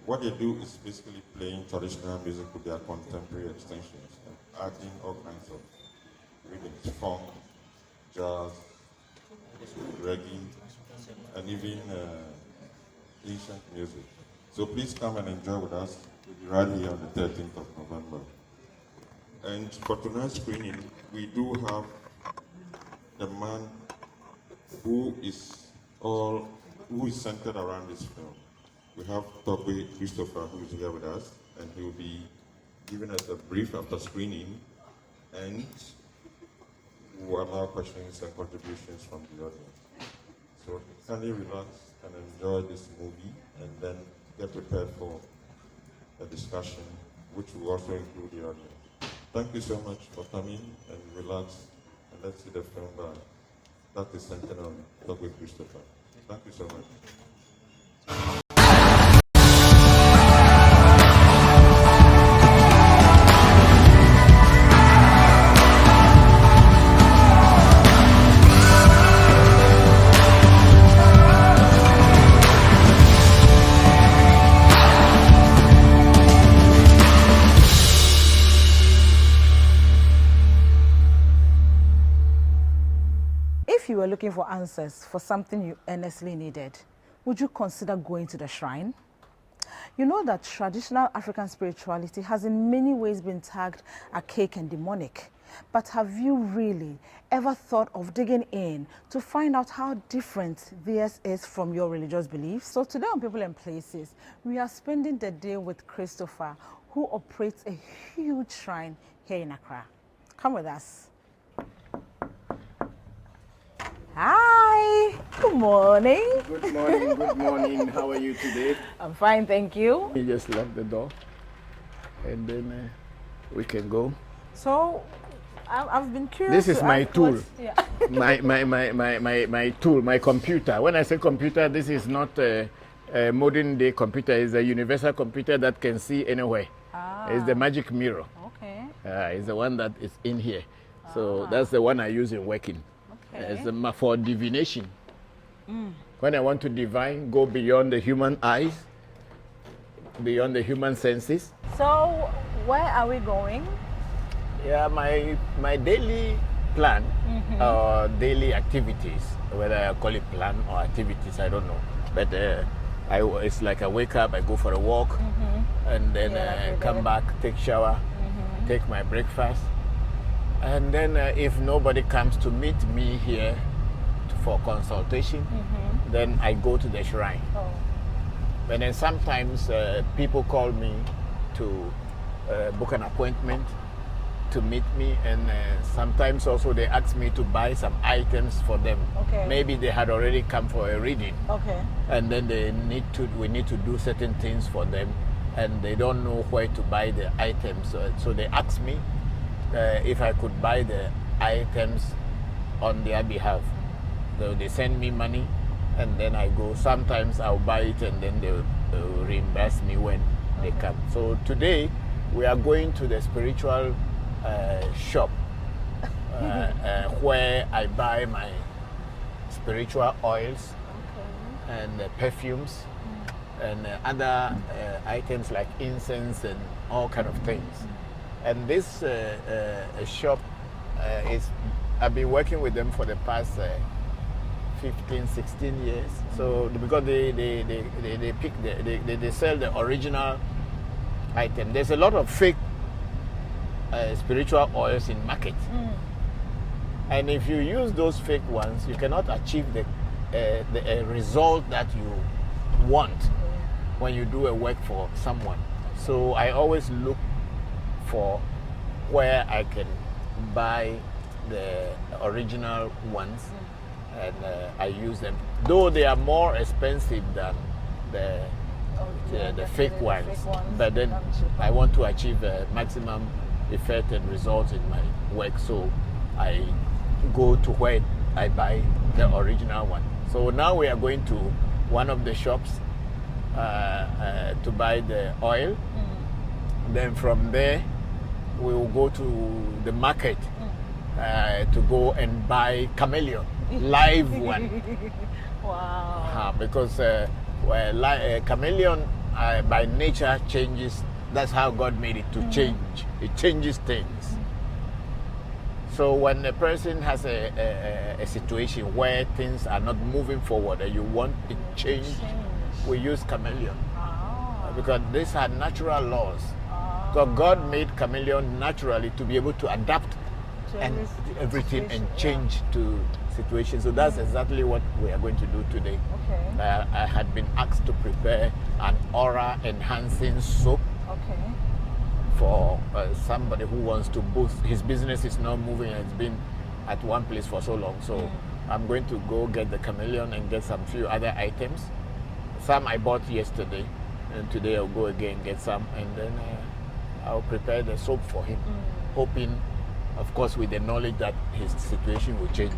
what they do is basically playing traditional music with their contemporary extensions and adding all kinds of rhythms, funk, jazz, reggae, and even ancient music. So please come and enjoy with us. We'll be right here on the 13th of November. And for tonight's screening, we do have the man who is centered around this film. We have Goethe Christopher, who is here with us, and he will be giving us a brief after screening, and we will allow questions and contributions from the audience. So kindly relax and enjoy this movie, and then get prepared for a discussion, which will also include the audience. Thank you so much for coming, and relax, and let's see the film that is centered on Dr. Christopher. Thank you so much. If you were looking for answers for something you earnestly needed, would you consider going to the shrine? You know that traditional African spirituality has in many ways been tagged archaic and demonic. But have you really ever thought of digging in to find out how different this is from your religious beliefs? So today on People and Places, we are spending the day with Christopher, who operates a huge shrine here in Accra. Come with us. Hi, good morning. Good morning, good morning. How are you today? I'm fine, thank you. You just lock the door and then we can go. So, I've been curious. This is my tool. Yeah. my tool, my computer. When I say computer, this is not a modern day computer. It's a universal computer that can see anywhere. It's the magic mirror. Okay. It's the one that is in here. So that's the one I use in working. Okay. It's for divination. When I want to divine, go beyond the human eyes, beyond the human senses. So, where are we going? Yeah, my daily plan or daily activities, whether I call it plan or activities, I don't know. But it's like I wake up, I go for a walk, and then come back, take shower, take my breakfast. And then if nobody comes to meet me here for consultation, then I go to the shrine. And then sometimes people call me to book an appointment to meet me, and sometimes also they ask me to buy some items for them. Okay. Maybe they had already come for a reading. Okay. And then we need to do certain things for them, and they don't know where to buy the items. So they ask me if I could buy the items on their behalf. So they send me money, and then I go. Sometimes I'll buy it, and then they'll reimburse me when they come. So today we are going to the spiritual shop where I buy my spiritual oils and perfumes and other items like incense and all kind of things. And this shop I've been working with them for the past 15, 16 years. So because they sell the original item. There's a lot of fake spiritual oils in market. And if you use those fake ones, you cannot achieve the result that you want when you do a work for someone. So I always look for where I can buy the original ones, and I use them. Though they are more expensive than the fake ones, but then I want to achieve a maximum effect and results in my work, so I go to where I buy the original one. So now we are going to one of the shops to buy the oil. Then from there we will go to the market to go and buy chameleon, live one. Wow. Because chameleon by nature changes. That's how God made it to change. It changes things. So when a person has a situation where things are not moving forward and you want it changed, we use chameleon. Because these are natural laws. Because God made chameleon naturally to be able to adapt and everything and change to situations. So that's exactly what we are going to do today. Okay. I had been asked to prepare an aura enhancing soap for somebody who wants to boost. His business is not moving and it's been at one place for so long. So I'm going to go get the chameleon and get some few other items. Some I bought yesterday, and today I'll go again and get some, and then I'll prepare the soap for him, hoping, of course, with the knowledge that his situation will change.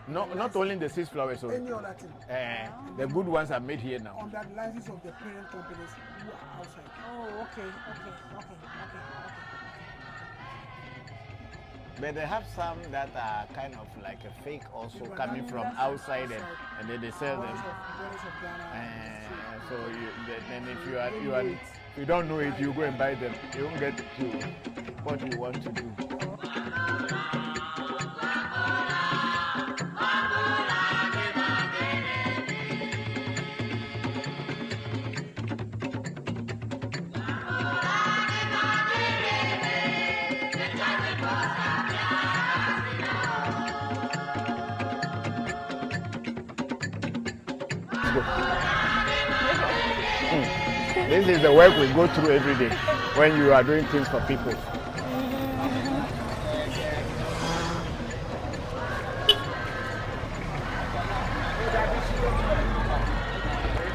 No, not only the 6 flowers. So, Any other thing. the good ones are made here now. On the license of the parent companies who are outside. Oh, okay. But they have some that are kind of like a fake also coming from outside and then they sell them. So then if you don't know it, you go and buy them. You won't get to what you want to do. This is the work we go through every day when you are doing things for people.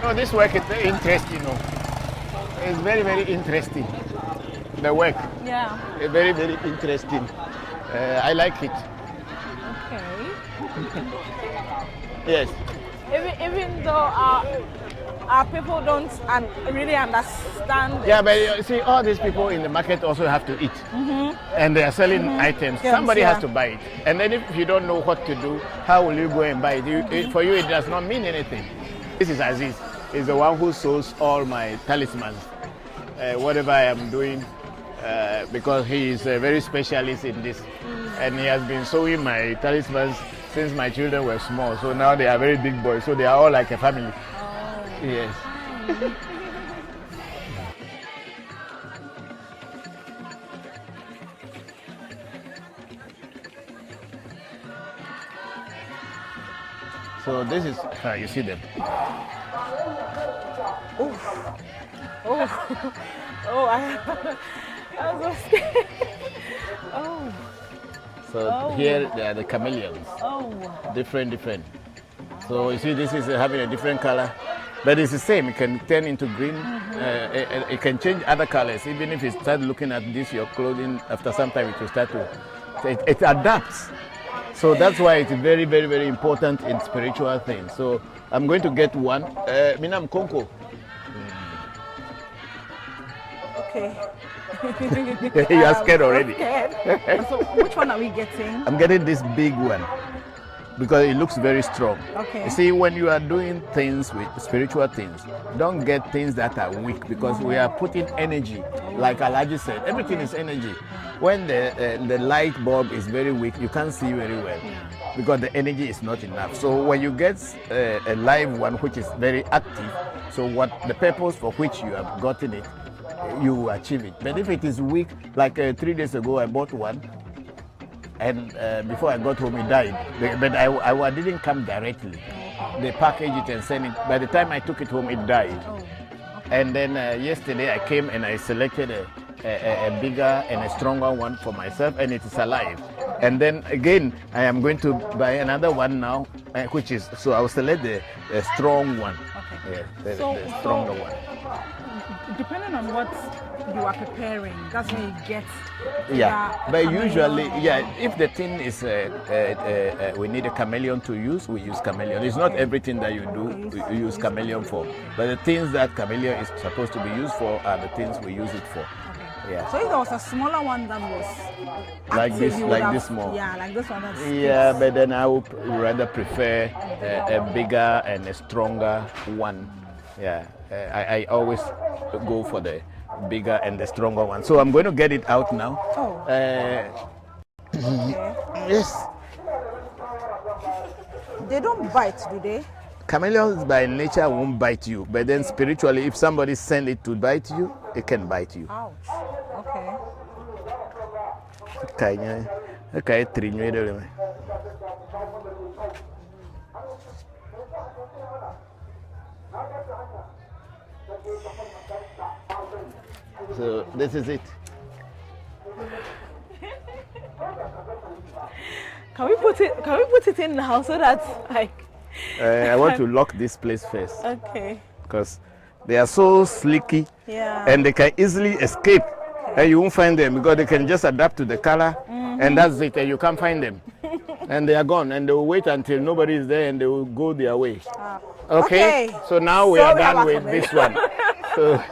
No, this work is very interesting. It's very, very interesting. The work. Yeah. It's very, very interesting. I like it. Okay. Yes. Even though our people don't really understand it. Yeah, but you see, all these people in the market also have to eat. And they are selling items. Yes, Somebody yeah. has to buy it. And then if you don't know what to do, how will you go and buy it? For you, it does not mean anything. This is Aziz. He's the one who sews all my talismans, whatever I am doing, because he is a very specialist in this. And he has been sewing my talismans since my children were small. So now they are very big boys. So they are all like a family. Yes. So this is, you see them. I was so scared. So here they are the chameleons. Different. So you see this is having a different color. But it's the same, it can turn into green, it can change other colors. Even if you start looking at this, your clothing, after some time it will start to, it adapts. So that's why it's very, very, very important in spiritual things. So I'm going to get one. Minam Konko. Okay. You are scared already. Scared. So which one are we getting? I'm getting this big one because it looks very strong. Okay. You see, when you are doing things with spiritual things, don't get things that are weak because we are putting energy. Like Alaji said, everything is energy. When the light bulb is very weak, you can't see very well because the energy is not enough. So when you get a live one which is very active, so what the purpose for which you have gotten it, you achieve it. But if it is weak, like 3 days ago I bought one, and before I got home it died. But I didn't come directly. They packaged it and sent it. By the time I took it home, it died. And then yesterday I came and I selected a bigger and a stronger one for myself, and it is alive. And then again, I am going to buy another one now, which is, so I will select the strong one. Yeah, the So- stronger so- one. Depending on what you are preparing, that's when you get. Yeah, that but chameleon. usually, if the thing is, we need a chameleon to use, we use chameleon. It's not everything that you do, you use chameleon for. But the things that chameleon is supposed to be used for are the things we use it for. Yeah. So if there was a smaller one that was Like active, this- you would like have- this small. Yeah, like this one. That's Yeah, but then I would rather prefer a bigger and a stronger one. Yeah, I always go for the bigger and the stronger one. So I'm going to get it out now. Oh. Yes, They don't bite, do they? chameleons by nature won't bite you, but then spiritually, if somebody send it to bite you, it can bite you. Ouch. Okay. Okay, trinyo dulu. So this is it. Can we put it in now so that like I want to lock this place first okay. because they are so slicky Yeah. and they can easily escape. And you won't find them because they can just adapt to the color, and that's it. And you can't find them, and they are gone. And they will wait until nobody is there, and they will go their way. Okay. Okay. So now we So are we are done back with on it. this one. So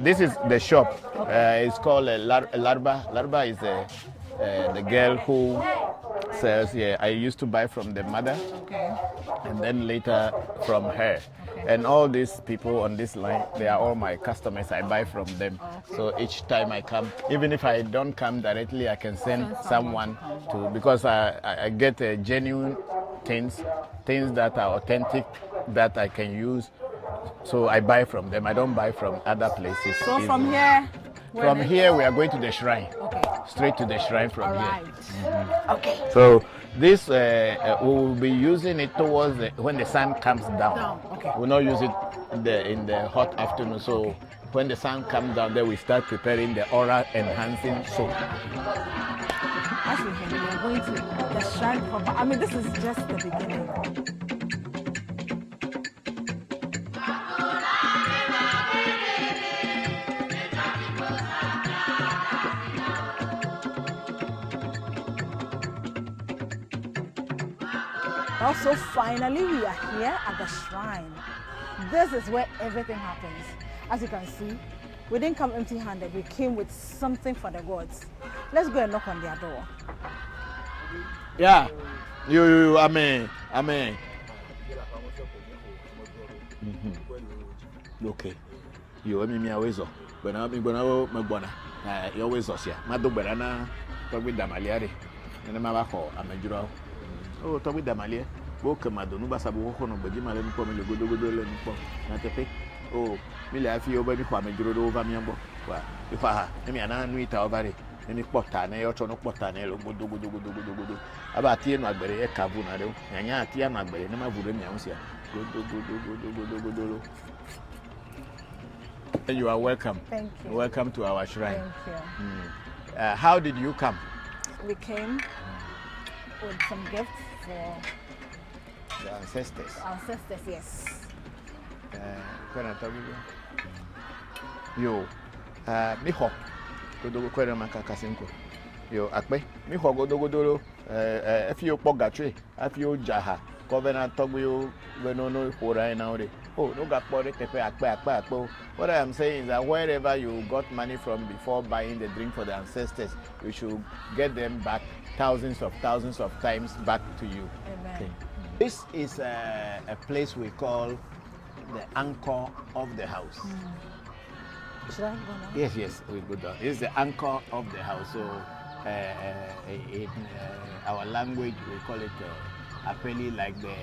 this is the shop. It's called Larba. Larba is the girl who sells. Yeah, I used to buy from the mother, Okay. and then later from her. And all these people on this line, they are all my customers. I buy from them. So each time I come, even if I don't come directly, I can send someone to, because I get genuine things that are authentic that I can use. So I buy from them. I don't buy from other places. So from easily. here. From here, we are going to the shrine. Okay. Straight to the shrine from All here. right. Okay. So this we will be using it towards when the sun comes down. Okay. We'll not use it in the hot afternoon. So when the sun comes down, then we start preparing the aura enhancing soap. As you hear, we are going to the shrine proper. I mean, this is just the beginning. Also, finally, we are here at the shrine. This is where everything happens. As you can see, we didn't come empty-handed. We came with something for the gods. Let's go and knock on their door. Yeah. You, amen. Amen. Okay. You, I mean, always so. But I'm going to you always so. My dog, but I'm talk with Damaliari. And I'm a juror. Oh, talk with Damalia. Woke my don't know about Hono, but you might let me come and go to the not a pick. Oh, Millie, I feel over the Kwame Juro over me. If I mean, it over it. Any potan, a yotono potanello, good. About Tia Nagberry, a cabunado, and ya Tia Nagberry, no matter good. And you are welcome. Thank you. Welcome to our shrine. Thank you. How did you come? We came with some gifts for The ancestors. ancestors, yes. When I tell you, Miho, Godogo Queramaka Casinco. Yo, Akbe, Miho Godogodoro, a few Pogatri, a few Jaha, Covenant Togu, when no Hora now. Oh, no got body Akbe. What I am saying is that wherever you got money from before buying the drink for the ancestors, you should get them back thousands of times back to you. Amen. Okay. This is a place we call the anchor of the house. Should I go now? Yes, we go down. This is the anchor of the house. So in our language, we call it apeli, like the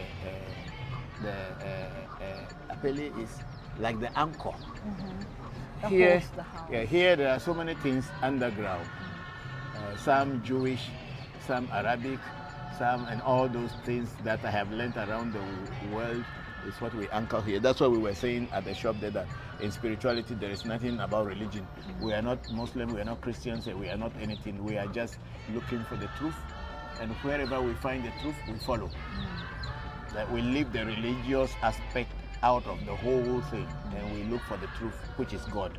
apeli is like the anchor. That Here, holds the house. yeah, here there are so many things underground. Some Jewish, some Arabic, some, and all those things that I have learned around the world is what we anchor here. That's what we were saying at the shop there, that in spirituality there is nothing about religion. We are not Muslim, we are not Christians, we are not anything. We are just looking for the truth, and wherever we find the truth, we follow. That we leave the religious aspect out of the whole thing and we look for the truth, which is God.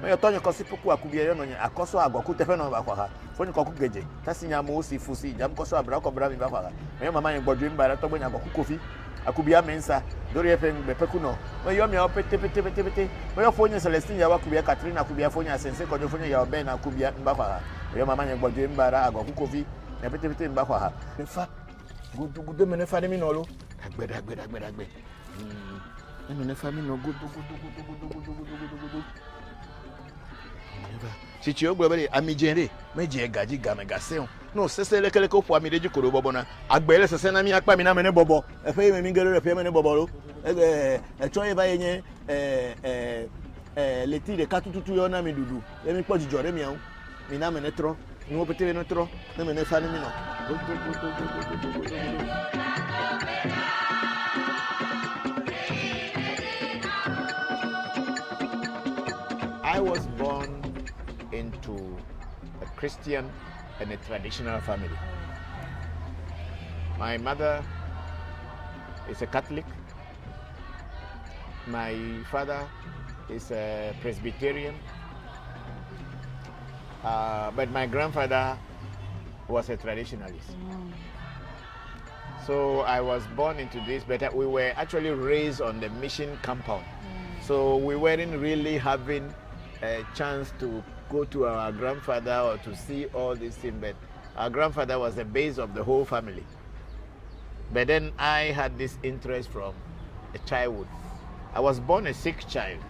When you turn your cosipoku akubia no nya akoso agoku tefe no ba kwa ha fo ni koku geje tasinya mo si fusi jam koso abra ko bra mi ba kwa ha me mama yen gbodwe mbara to bonya agoku kofi akubia mensa dori efen be peku no me yo me opete pete me yo fonya Celestine ya akubia Katrina akubia fonya sense ko jo fonya ya oben akubia mba kwa ha me mama yen gbodwe mbara agoku kofi na pete mba kwa ha me fa gudu me ne fa de mi no lo agbeda me ne fa mi no gudu si tu ogbe amijere meje gaji gamegase no sese lekele ko po amireji koro bobo na agbele sese na mi apa mi na me ne bobo e fe me mi ngere re fe me ne bobo lo e cho e ba yen leti de katututu yo na mi dudu e mi po jijore mi an mi na me ne tro ni wo pete ne tro na me ne fa ni mi no. I was born into a Christian and a traditional family. My mother is a Catholic. My father is a Presbyterian. But my grandfather was a traditionalist. So I was born into this, but we were actually raised on the mission compound. So we weren't really having a chance to go to our grandfather or to see all these things, but our grandfather was the base of the whole family. But then I had this interest from a childhood. I was born a sick child.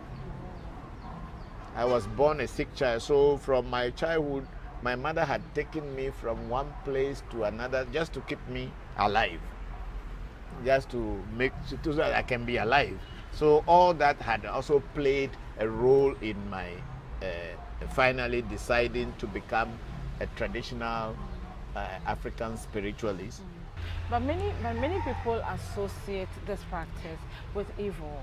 So from my childhood, my mother had taken me from one place to another just to keep me alive, just to make so that I can be alive. So all that had also played a role in my finally deciding to become a traditional African spiritualist. But many people associate this practice with evil.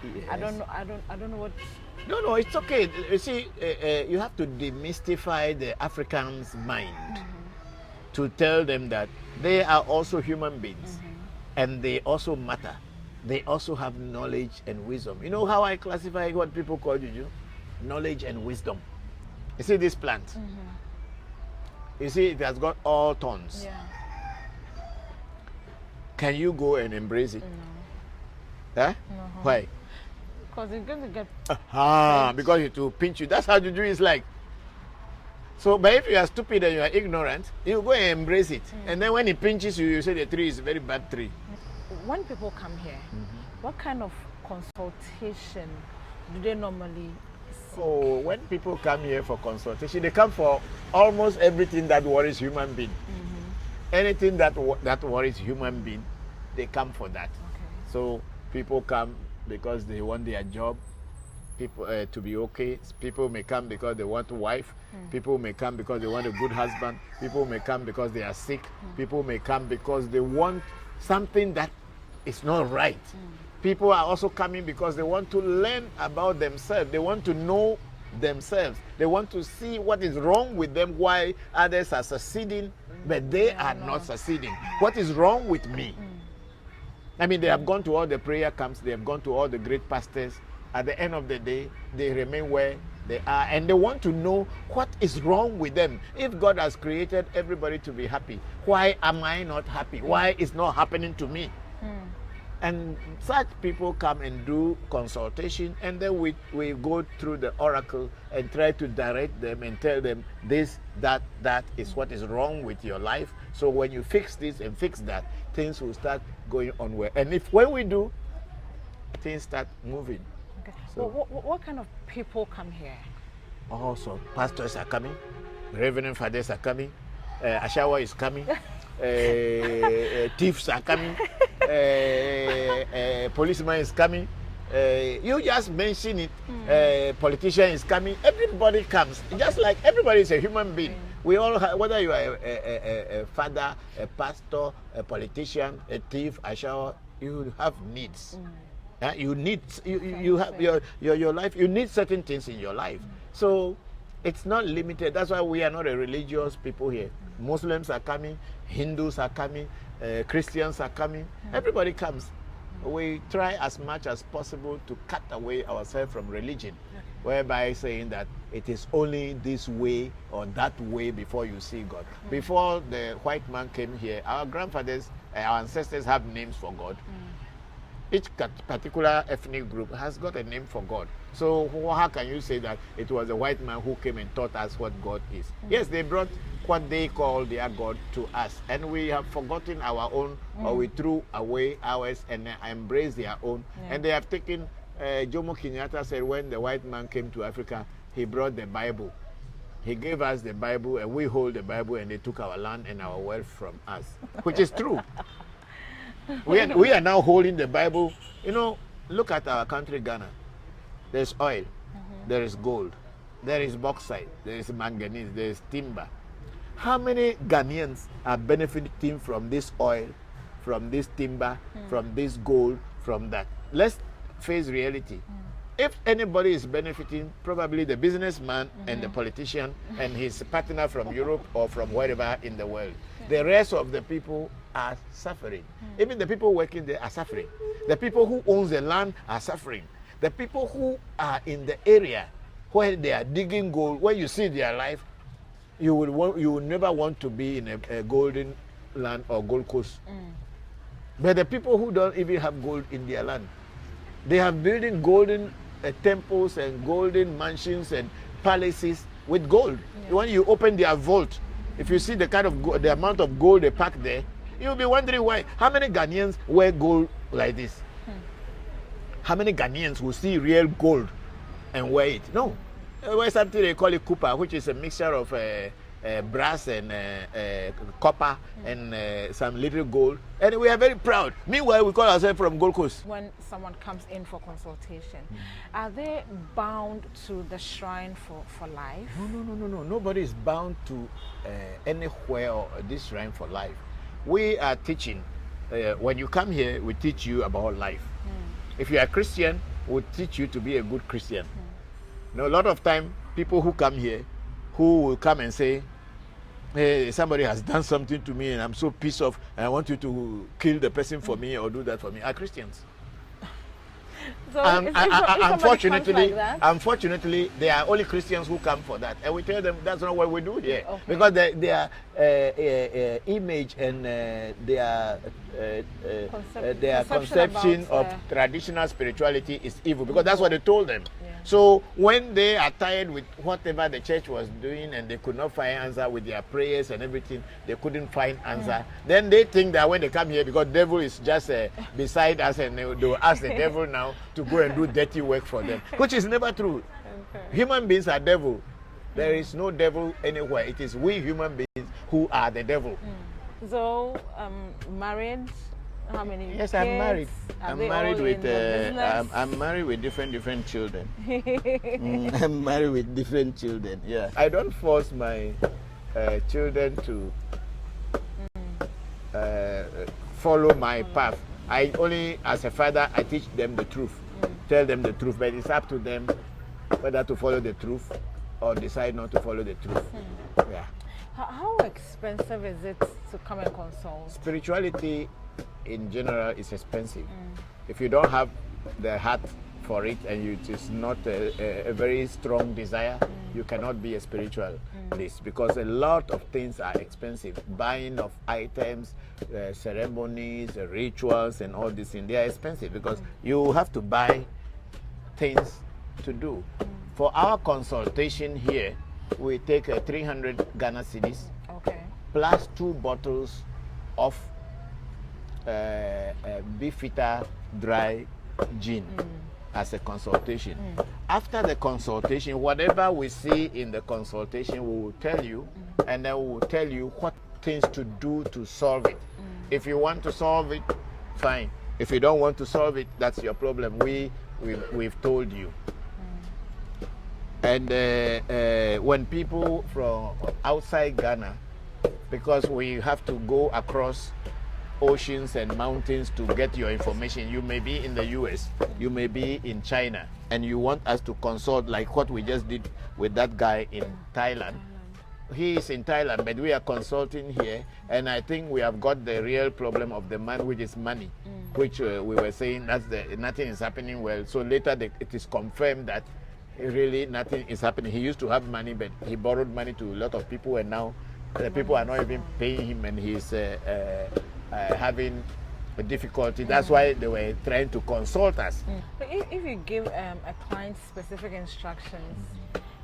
Yes. I don't know what. No, it's okay. You see, you have to demystify the African's mind to tell them that they are also human beings and they also matter. They also have knowledge and wisdom. You know how I classify what people call juju? Knowledge and wisdom. You see this plant? You see it has got all thorns. Yeah. Can you go and embrace it? No. Huh? Why? Because it's going to get. Because it will pinch you. That's how juju is like. So, but if you are stupid and you are ignorant, you go and embrace it. And then when it pinches you, you say the tree is a very bad tree. When people come here, what kind of consultation do they normally seek? Oh, when people come here for consultation, they come for almost everything that worries human being. Anything that worries human being, they come for that. Okay. So people come because they want their job, people to be okay. People may come because they want a wife. People may come because they want a good husband. People may come because they are sick. People may come because they want something that is not right. People are also coming because they want to learn about themselves. They want to know themselves. They want to see what is wrong with them, why others are succeeding, but they are not succeeding. What is wrong with me? I mean, they have gone to all the prayer camps, they have gone to all the great pastors. At the end of the day, they remain where they are, and they want to know what is wrong with them. If God has created everybody to be happy, why am I not happy? Why is not happening to me? And such people come and do consultation, and then we go through the oracle and try to direct them and tell them this, that is what is wrong with your life. So when you fix this and fix that, things will start going on well. And when we do, things start moving. Okay. So, what kind of people come here? Also, pastors are coming, reverend fathers are coming, Ashawa is coming, thieves are coming, policeman is coming. You just mention it. Politician is coming. Everybody comes. Just like everybody is a human being. We all have, whether you are a father, a pastor, a politician, a thief, a shower, you have needs. You need you have your life. You need certain things in your life. So it's not limited. That's why we are not a religious people here. Muslims are coming, Hindus are coming, Christians are coming. Everybody comes. we try as much as possible to cut away ourselves from religion, whereby saying that it is only this way or that way before you see God. Before the white man came here, our grandfathers, our ancestors have names for God. Each particular ethnic group has got a name for God. So how can you say that it was a white man who came and taught us what God is? Yes, they brought what they call their God to us, and we have forgotten our own, or we threw away ours and embraced their own. And they have taken, Jomo Kenyatta said when the white man came to Africa, he brought the Bible. He gave us the Bible, and we hold the Bible, and they took our land and our wealth from us, which is true. We are now holding the Bible. You know, look at our country, Ghana. There's oil, there is gold, there is bauxite, there is manganese, there is timber. How many Ghanaians are benefiting from this oil, from this timber, from this gold, from that? Let's face reality. If anybody is benefiting, probably the businessman and the politician and his partner from Europe or from wherever in the world. The rest of the people are suffering. Even the people working there are suffering. The people who own the land are suffering. The people who are in the area where they are digging gold, when you see their life, you will never want to be in a golden land or Gold Coast. But the people who don't even have gold in their land, they are building golden temples and golden mansions and palaces with gold. When you open their vault, if you see the kind of the amount of gold they pack there, you'll be wondering why. How many Ghanaians wear gold like this? How many Ghanaians will see real gold and wear it? No. They wear something they call it copper, which is a mixture of brass and copper and some little gold. And we are very proud. Meanwhile, we call ourselves from Gold Coast. When someone comes in for consultation, are they bound to the shrine for life? No. Nobody is bound to anywhere or this shrine for life. We are teaching. When you come here, we teach you about life. If you are a Christian, we'll teach you to be a good Christian. Now, a lot of time, people who come here, who will come and say, hey, somebody has done something to me and I'm so pissed off and I want you to kill the person for me or do that for me, are Christians. So unfortunately, there are only Christians who come for that, and we tell them that's not what we do here, because their image and their conception of traditional spirituality is evil, because that's what they told them. So when they are tired with whatever the church was doing and they could not find answer with their prayers and everything, they couldn't find answer. Then they think that when they come here, because devil is just beside us, and they will ask the devil now to go and do dirty work for them, which is never true. Human beings are devil. There is no devil anywhere. It is we human beings who are the devil. So, married? How many? Yes, kids? I'm married. I'm married with I'm married with different children. I'm married with different children. Yeah. I don't force my children to follow my path. I only, as a father, I teach them the truth, tell them the truth. But it's up to them whether to follow the truth or decide not to follow the truth. Yeah. How expensive is it to come and consult? Spirituality in general is expensive. If you don't have the heart for it and it is not a very strong desire, you cannot be a spiritualist, because a lot of things are expensive. Buying of items, ceremonies, rituals and all these things, they are expensive because you have to buy things to do. For our consultation here, we take 300 Ghana cedis plus 2 bottles of Beefeater dry gin as a consultation. After the consultation, whatever we see in the consultation, we will tell you, and then we will tell you what things to do to solve it. If you want to solve it, fine. If you don't want to solve it, that's your problem. We've told you. And when people from outside Ghana, because we have to go across oceans and mountains to get your information. You may be in the US, you may be in China, and you want us to consult like what we just did with that guy in Thailand. He is in Thailand, but we are consulting here, and I think we have got the real problem of the man, which is money, which we were saying nothing is happening well. So later it is confirmed that really nothing is happening. He used to have money, but he borrowed money to a lot of people, and now the people are not even paying him, and he's having a difficulty. That's why they were trying to consult us. But if you give a client specific instructions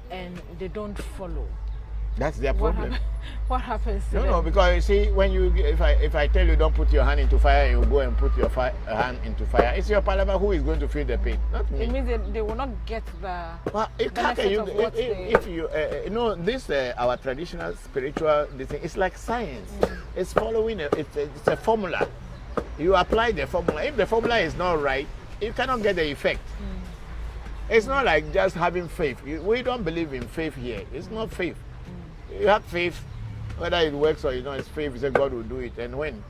and they don't follow, that's their problem. What happens to them? No, because you see, when if I tell you don't put your hand into fire, you go and put your hand into fire. It's your palaver who is going to feel the pain, not me. It means that they will not get the benefit of what if you this our traditional spiritual thing. It's like science. It's following it's a formula. You apply the formula. If the formula is not right, you cannot get the effect. It's not like just having faith. We don't believe in faith here. It's not faith. You have faith, whether it works or not, it's faith. You say God will do it. And when?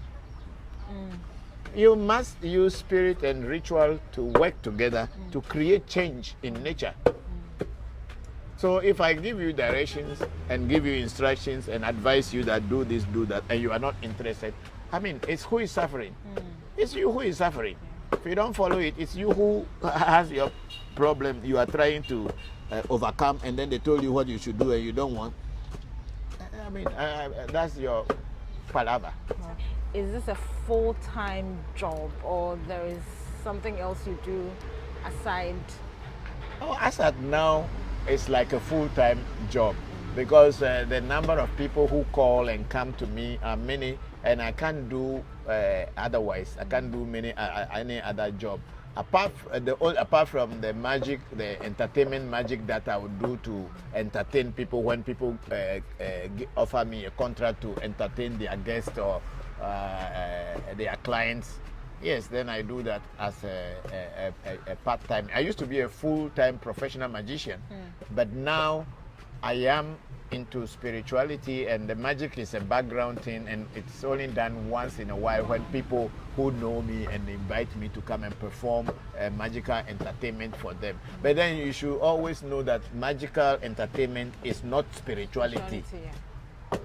You must use spirit and ritual to work together to create change in nature. So if I give you directions and give you instructions and advise you that do this, do that, and you are not interested, I mean, it's who is suffering. It's you who is suffering. If you don't follow it, it's you who has your problem you are trying to overcome, and then they told you what you should do and you don't want. I mean, that's your palaver. Is this a full-time job, or there is something else you do aside? Oh, as at now, it's like a full-time job, because the number of people who call and come to me are many, and I can't do otherwise. I can't do any other job. Apart from the magic, the entertainment magic that I would do to entertain people when people offer me a contract to entertain their guests or their clients, yes, then I do that as a part-time. I used to be a full-time professional magician, but now I am into spirituality, and the magic is a background thing, and it's only done once in a while when people who know me and invite me to come and perform magical entertainment for them. But then you should always know that magical entertainment is not spirituality.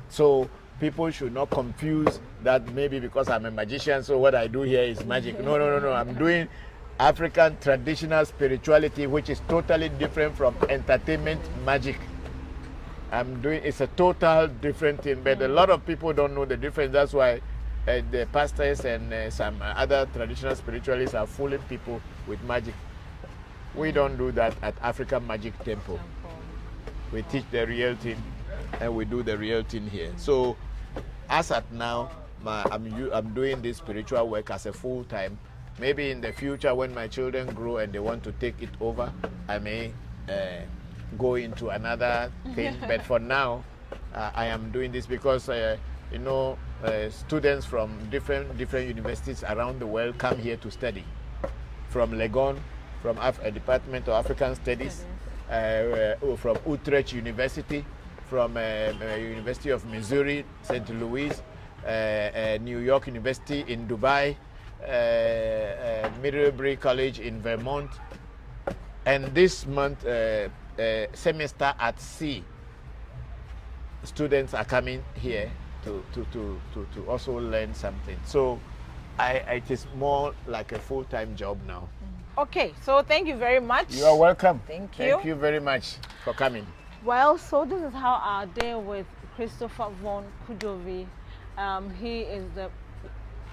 So people should not confuse that maybe because I'm a magician, so what I do here is magic. No. I'm doing African traditional spirituality, which is totally different from entertainment magic. It's a total different thing, but a lot of people don't know the difference. That's why the pastors and some other traditional spiritualists are fooling people with magic. We don't do that at African Magick Temple. We teach the real thing, and we do the real thing here. So, as at now, I'm doing this spiritual work as a full time. Maybe in the future, when my children grow and they want to take it over, I may go into another thing. But for now, I am doing this because students from different universities around the world come here to study. From Legon, from a Department of African Studies, from Utrecht University, from University of Missouri, St. Louis, New York University in Dubai, Middlebury College in Vermont, and this month semester at sea students are coming here to also learn something. So it is more like a full-time job now. Okay, so thank you very much. You are welcome. Thank you. Thank you very much for coming. Well, so this is how our day with Christopher von Kujovi. He is the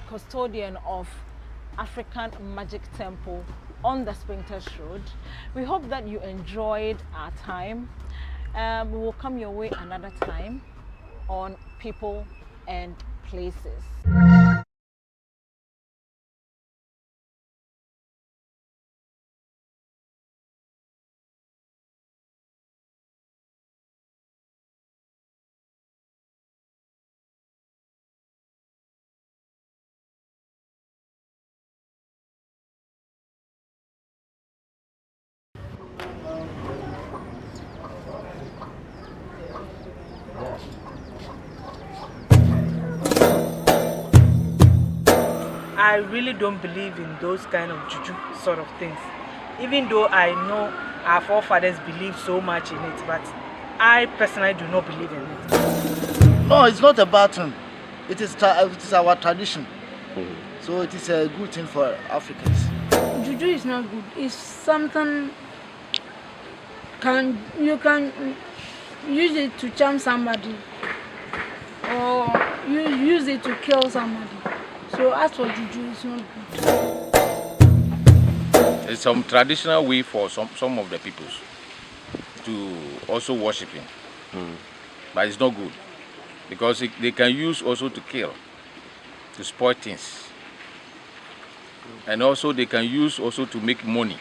custodian of African Magick Temple on the Springtest Road. We hope that you enjoyed our time. We will come your way another time on People and Places. I really don't believe in those kind of juju sort of things. Even though I know our forefathers believed so much in it, but I personally do not believe in it. No, it's not about him. It is our tradition. So it is a good thing for Africans. Juju is not good. It's something you can use it to charm somebody or you use it to kill somebody. So as for Juju, it's not good. It's some traditional way for some of the peoples to also worship him. But it's not good because they can use also to kill, to spoil things. And also they can use also to make money.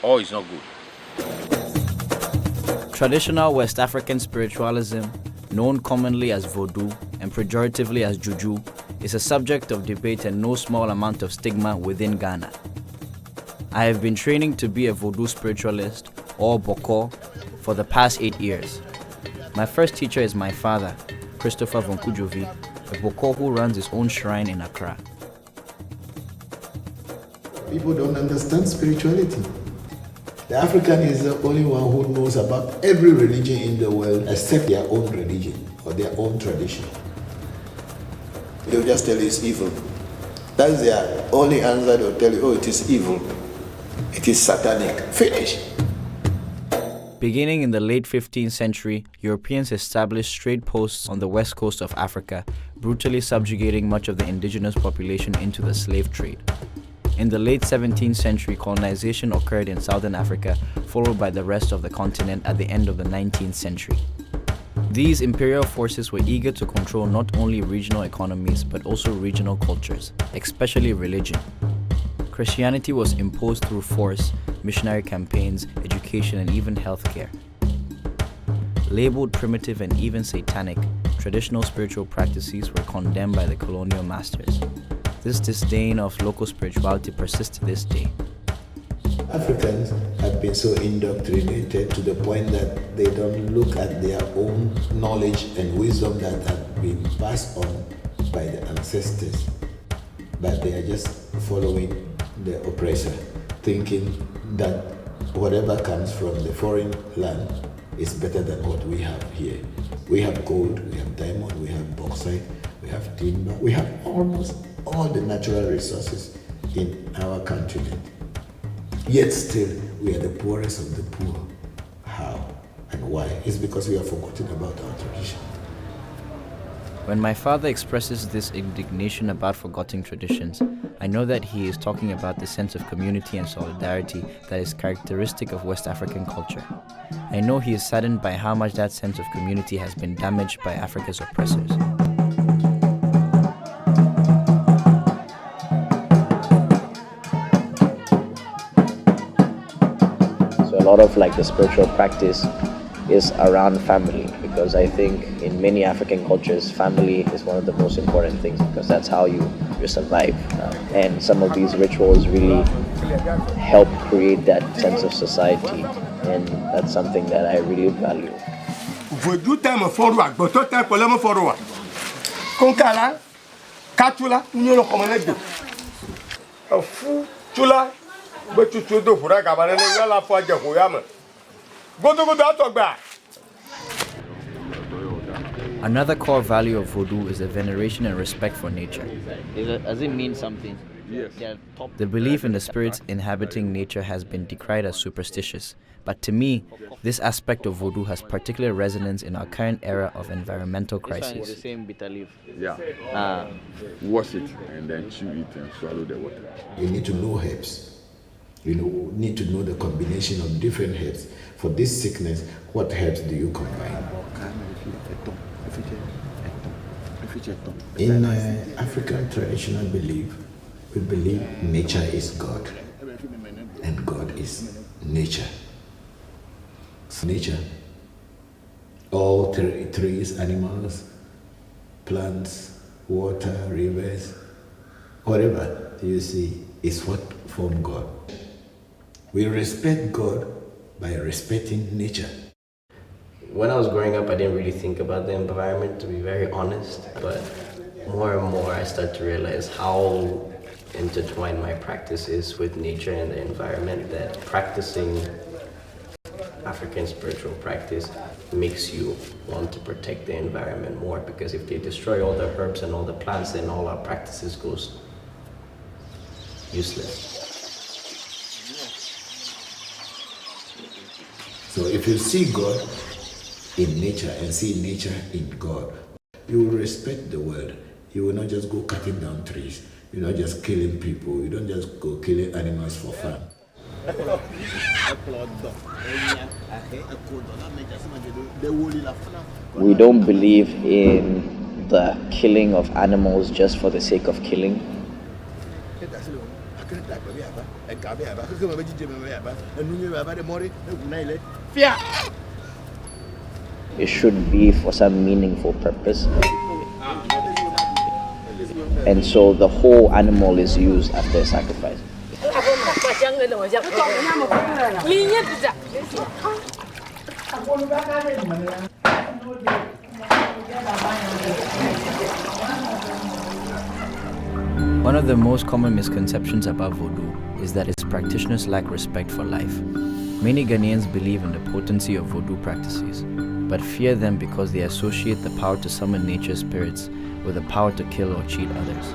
All is not good. Traditional West African spiritualism, known commonly as Voodoo and pejoratively as Juju, is a subject of debate and no small amount of stigma within Ghana. I have been training to be a Voodoo spiritualist, or Boko, for the past 8 years. My first teacher is my father, Christopher Vonkujovi, a Boko who runs his own shrine in Accra. People don't understand spirituality. The African is the only one who knows about every religion in the world except their own religion or their own tradition. They'll just tell you it's evil. That's their only answer. They'll tell you, oh, it is evil. It is satanic. Finish. Beginning in the late 15th century, Europeans established trade posts on the west coast of Africa, brutally subjugating much of the indigenous population into the slave trade. In the late 17th century, colonization occurred in southern Africa, followed by the rest of the continent at the end of the 19th century. These imperial forces were eager to control not only regional economies, but also regional cultures, especially religion. Christianity was imposed through force, missionary campaigns, education, and even healthcare. Labeled primitive and even satanic, traditional spiritual practices were condemned by the colonial masters. This disdain of local spirituality persists to this day. Africans have been so indoctrinated to the point that they don't look at their own knowledge and wisdom that have been passed on by the ancestors, but they are just following the oppressor, thinking that whatever comes from the foreign land is better than what we have here. We have gold, we have diamond, we have bauxite, we have timber, we have almost all the natural resources in our continent. Yet still, we are the poorest of the poor. How and why? It's because we have forgotten about our tradition. When my father expresses this indignation about forgotten traditions, I know that he is talking about the sense of community and solidarity that is characteristic of West African culture. I know he is saddened by how much that sense of community has been damaged by Africa's oppressors. So a lot of the spiritual practice is around family, because I think in many African cultures, family is one of the most important things, because that's how you survive. And some of these rituals really help create that sense of society, and that's something that I really value. Voodoo time forward, but total problem forward. Konkala, Katula, Union Command. A fool, Chula, but you do for a government, Yala for Jehoyama. Go back. Another core value of Voodoo is the veneration and respect for nature. Does it mean something? Yes. The belief in the spirits inhabiting nature has been decried as superstitious, but to me, this aspect of Voodoo has particular resonance in our current era of environmental crisis. The same bitter leaf. Yeah. Wash it and then chew it and swallow the water. You need to know herbs. You need to know the combination of different herbs. For this sickness, what herbs do you combine? In African traditional belief, we believe nature is God, and God is nature. So nature, all trees, animals, plants, water, rivers, whatever you see is what form God. We respect God by respecting nature. When I was growing up, I didn't really think about the environment, to be very honest, but more and more I start to realize how intertwined my practice is with nature and the environment, that practicing African spiritual practice makes you want to protect the environment more, because if they destroy all the herbs and all the plants, then all our practices goes useless. So if you see God in nature and see nature in God, you will respect the world. You will not just go cutting down trees. You're not just killing people. You don't just go killing animals for fun. We don't believe in the killing of animals just for the sake of killing. It should be for some meaningful purpose. And so the whole animal is used after a sacrifice. One of the most common misconceptions about Voodoo is that its practitioners lack respect for life. Many Ghanaians believe in the potency of Voodoo practices, but fear them because they associate the power to summon nature's spirits with the power to kill or cheat others.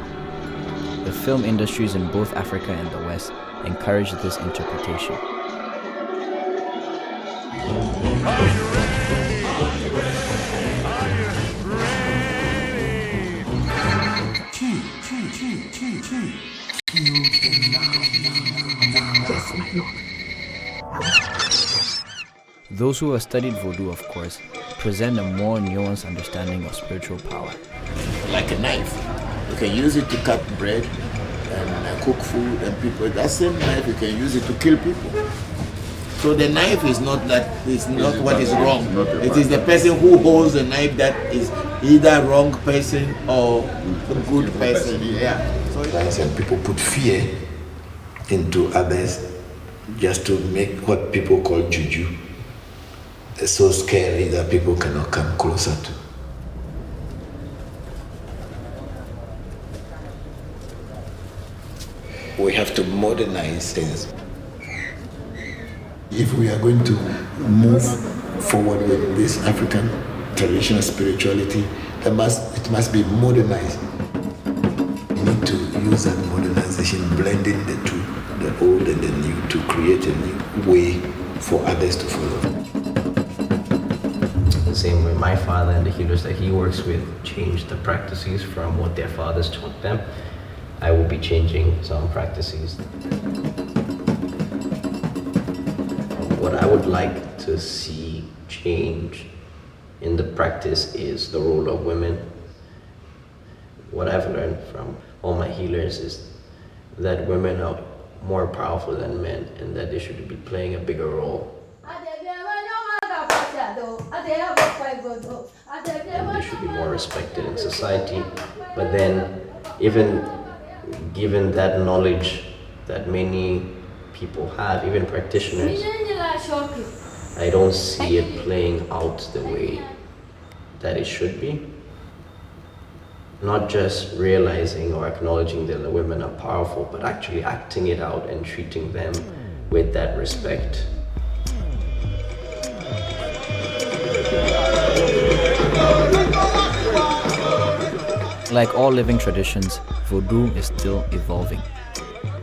The film industries in both Africa and the West encourage this interpretation. Those who have studied Voodoo, of course, present a more nuanced understanding of spiritual power. Like a knife. You can use it to cut bread and cook food and people. That same knife, you can use it to kill people. So the knife is not what is wrong. It is the person who holds the knife that is either wrong person or a good person. Yeah. So and people put fear into others just to make what people call juju so scary that people cannot come closer to. We have to modernize things. If we are going to move forward with this African traditional spirituality, it must be modernized. We need to use that modernization, blending the two, the old and the new, to create a new way for others to follow. The same way my father and the healers that he works with change the practices from what their fathers taught them, I will be changing some practices. What I would like to see change in the practice is the role of women. What I've learned from all my healers is that women are more powerful than men and that they should be playing a bigger role. And they should be more respected in society. But then, even given that knowledge that many people have, even practitioners, I don't see it playing out the way that it should be. Not just realizing or acknowledging that the women are powerful, but actually acting it out and treating them with that respect. Like all living traditions, Voodoo is still evolving.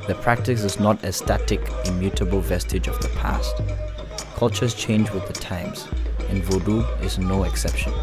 The practice is not a static, immutable vestige of the past. Cultures change with the times, and Voodoo is no exception.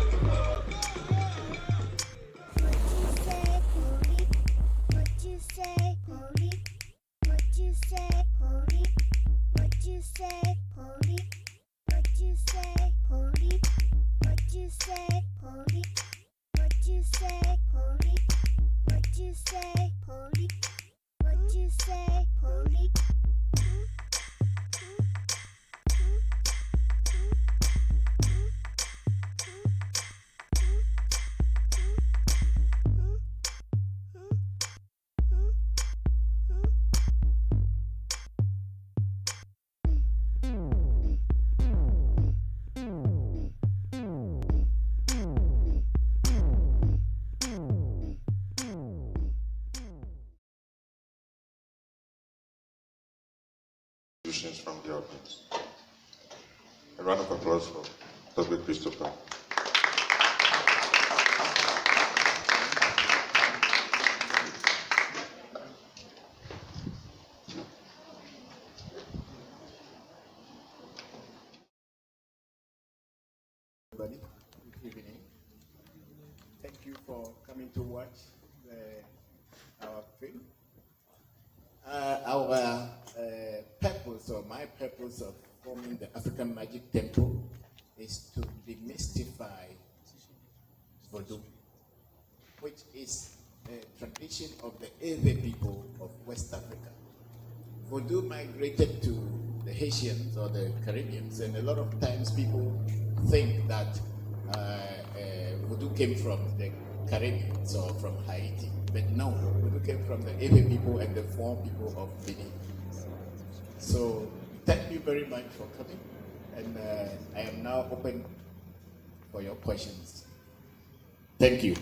From the audience. A round of applause for Toby Christopher. Everybody, good evening. Thank you for coming to watch our film. Our purpose, or my purpose of forming the African Magick Temple, is to demystify Voodoo, which is a tradition of the Ewe people of West Africa. Voodoo migrated to the Haitians or the Caribbeans, and a lot of times people think that Voodoo came from the Caribbeans or from Haiti, but no, Voodoo came from the Ewe people and the four people of Benin. So thank you very much for coming, and I am now open for your questions. Thank you.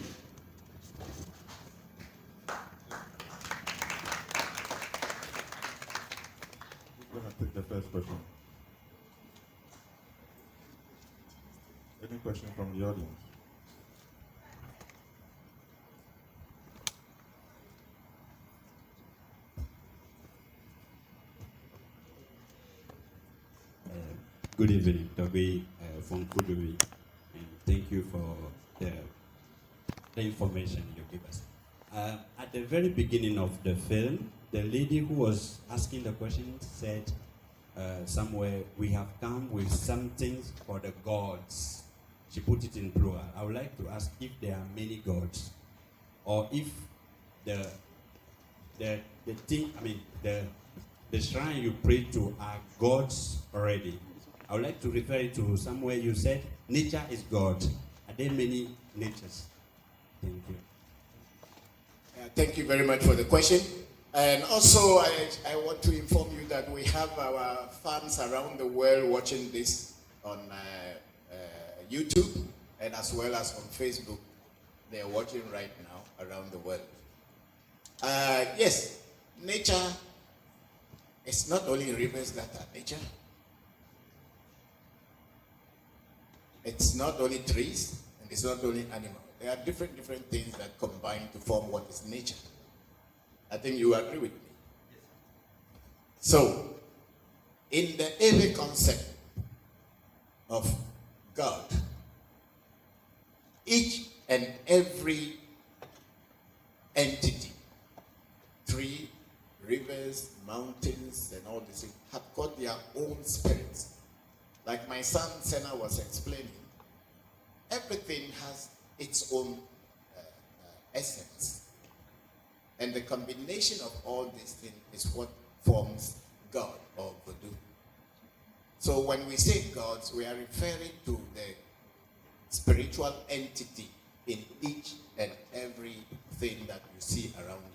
We're going to take the first question. Any question from the audience? Good evening, Toby from Kudui, and thank you for the information you give us. At the very beginning of the film, the lady who was asking the question said somewhere, we have come with something for the gods. She put it in plural. I would like to ask if there are many gods, or if the shrine you pray to are gods already. I would like to refer to somewhere you said nature is God. Are there many natures? Thank you. Thank you very much for the question. And also, I want to inform you that we have our fans around the world watching this on YouTube and as well as on Facebook. They are watching right now around the world. Yes, nature is not only rivers that are nature. It's not only trees, and it's not only animals. There are different things that combine to form what is nature. I think you agree with me. So, in the Ewe concept of God, each and every entity, tree, rivers, mountains, and all these things, have got their own spirits. Like my son Senna was explaining, everything has its own essence. And the combination of all these things is what forms God or Voodoo. So when we say gods, we are referring to the spiritual entity in each and every thing that you see around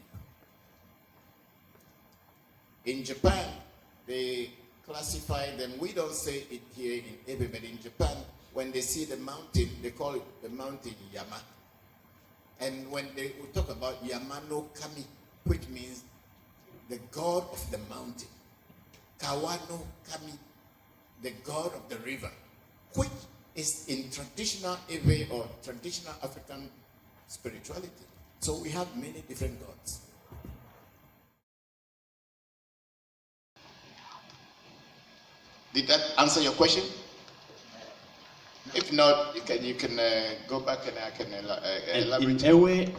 you. In Japan, they classify them. We don't say it here in Ewe, but in Japan, when they see the mountain, they call it the mountain Yama. And when they will talk about Yama no Kami, which means the god of the mountain, Kawa no Kami, the god of the river, which is in traditional Ewe or traditional African spirituality. So we have many different gods. Did that answer your question? If not, you can go back and I can elaborate. In Ewe,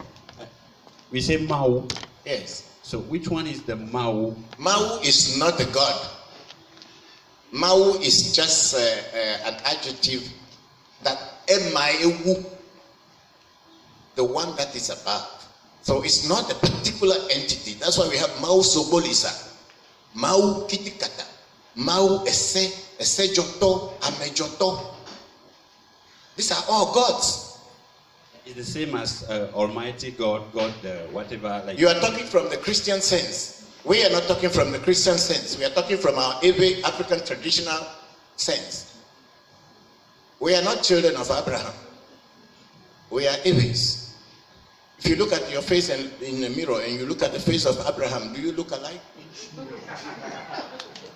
we say Mau. Yes. So which one is the Mau? Mau is not a god. Mau is just an adjective that M-I-E-W, the one that is above. So it's not a particular entity. That's why we have Mau Sobolisa, Mau Kitikata, Mau Ese Joto, Ame Joto. These are all gods. It's the same as Almighty God, God, whatever. Like you are talking from the Christian sense. We are not talking from the Christian sense. We are talking from our Ewe African traditional sense. We are not children of Abraham. We are Ewes. If you look at your face in the mirror and you look at the face of Abraham, do you look alike?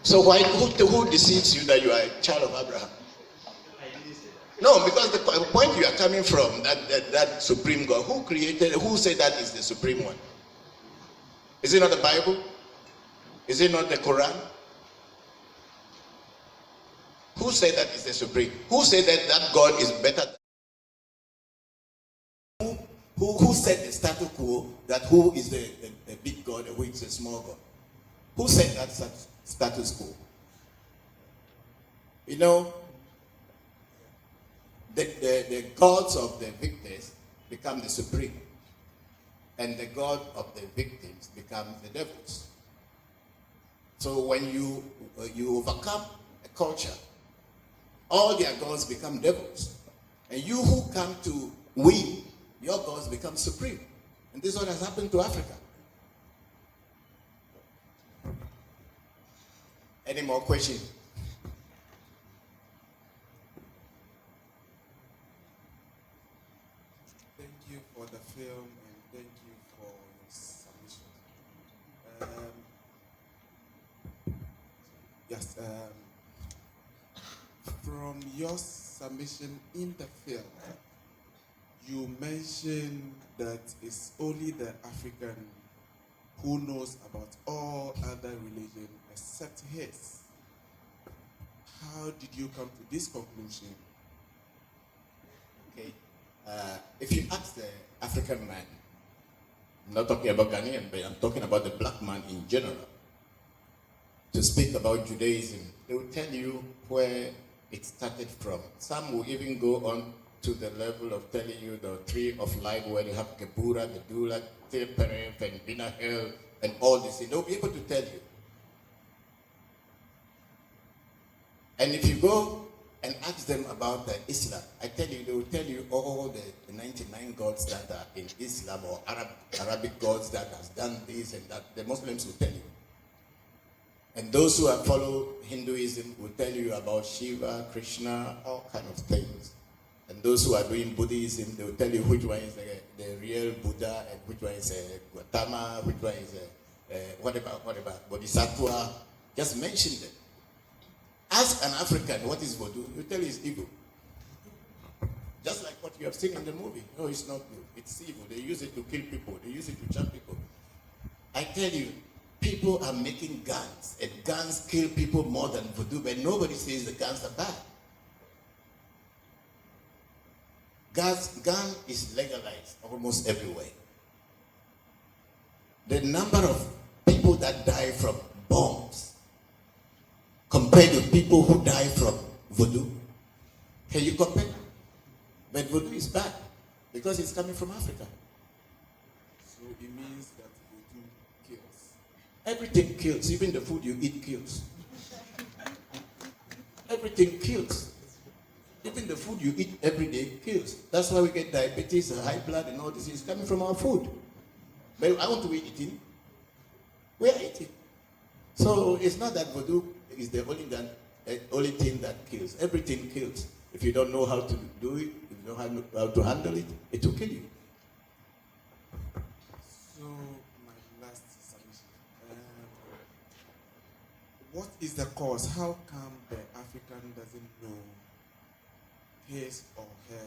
So who deceives you that you are a child of Abraham? No, because the point you are coming from, that supreme God, who said that is the supreme one? Is it not the Bible? Is it not the Quran? Who said that is the supreme? Who said that God is better? Who said the status quo, that who is the big God and who is the small God? Who said that status quo? You know, the gods of the victors become the supreme, and the god of the victims become the devils. So when you overcome a culture, all their gods become devils, and you who come to win, your gods become supreme. And this is what has happened to Africa. Any more questions? Thank you for the film and thank you for your submission. Yes, from your submission in the film, you mentioned that it's only the African who knows about all other religions except his. How did you come to this conclusion? Okay. If you ask the African man, I'm not talking about Ghanaian, but I'm talking about the black man in general, to speak about Judaism, they will tell you where it started from. Some will even go on to the level of telling you the tree of life where you have Kebura, the Dula, Teperef, and Binahel, and all this. They'll be able to tell you. And if you go and ask them about Islam, I tell you, they will tell you all the 99 gods that are in Islam, or Arabic gods that has done this and that. The Muslims will tell you. And those who have followed Hinduism will tell you about Shiva, Krishna, all kind of things. And those who are doing Buddhism, they will tell you which one is the real Buddha and which one is Gautama, which one is whatever, Bodhisattva. Just mention them. Ask an African what is Voodoo, you tell you it's evil. Just like what you have seen in the movie. No, it's not good. It's evil. They use it to kill people. They use it to jump people. I tell you, people are making guns, and guns kill people more than Voodoo, but nobody says the guns are bad. Gun is legalized almost everywhere. The number of people that die from bombs compared to people who die from Voodoo, can you compare? But Voodoo is bad because it's coming from Africa. So it means that Voodoo kills. Everything kills, even the food you eat kills. Everything kills. Even the food you eat every day kills. That's why we get diabetes, high blood, and all this is coming from our food. But I want to be eating. We are eating. So it's not that Voodoo is the only thing that kills. Everything kills. If you don't know how to do it, if you don't know how to handle it, it will kill you. So my last submission. What is the cause? How come the African doesn't know his or her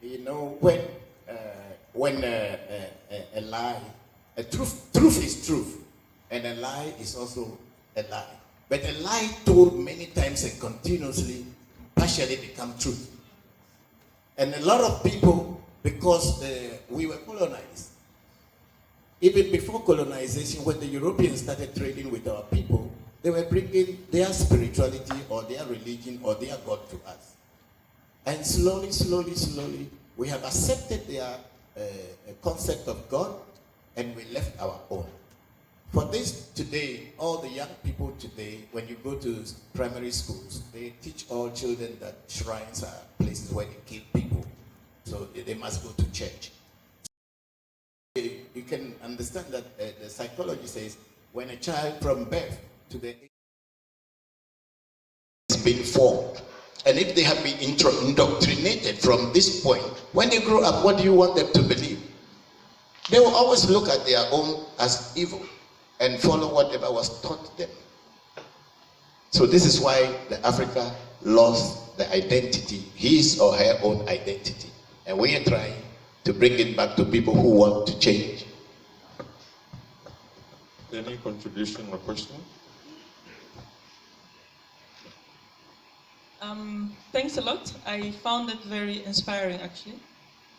religion? You know, when a lie, truth is truth, and a lie is also a lie. But a lie told many times and continuously partially become truth. And a lot of people, because we were colonized, even before colonization, when the Europeans started trading with our people, they were bringing their spirituality or their religion or their God to us. And slowly, slowly, slowly, we have accepted their concept of God, and we left our own. For this today, all the young people today, when you go to primary schools, they teach all children that shrines are places where they kill people. So they must go to church. You can understand that the psychology says when a child from birth to the age is being formed, and if they have been indoctrinated from this point, when they grow up, what do you want them to believe? They will always look at their own as evil and follow whatever was taught them. So this is why the Africa lost the identity, his or her own identity. And we are trying to bring it back to people who want to change. Any contribution or question? Thanks a lot. I found it very inspiring, actually.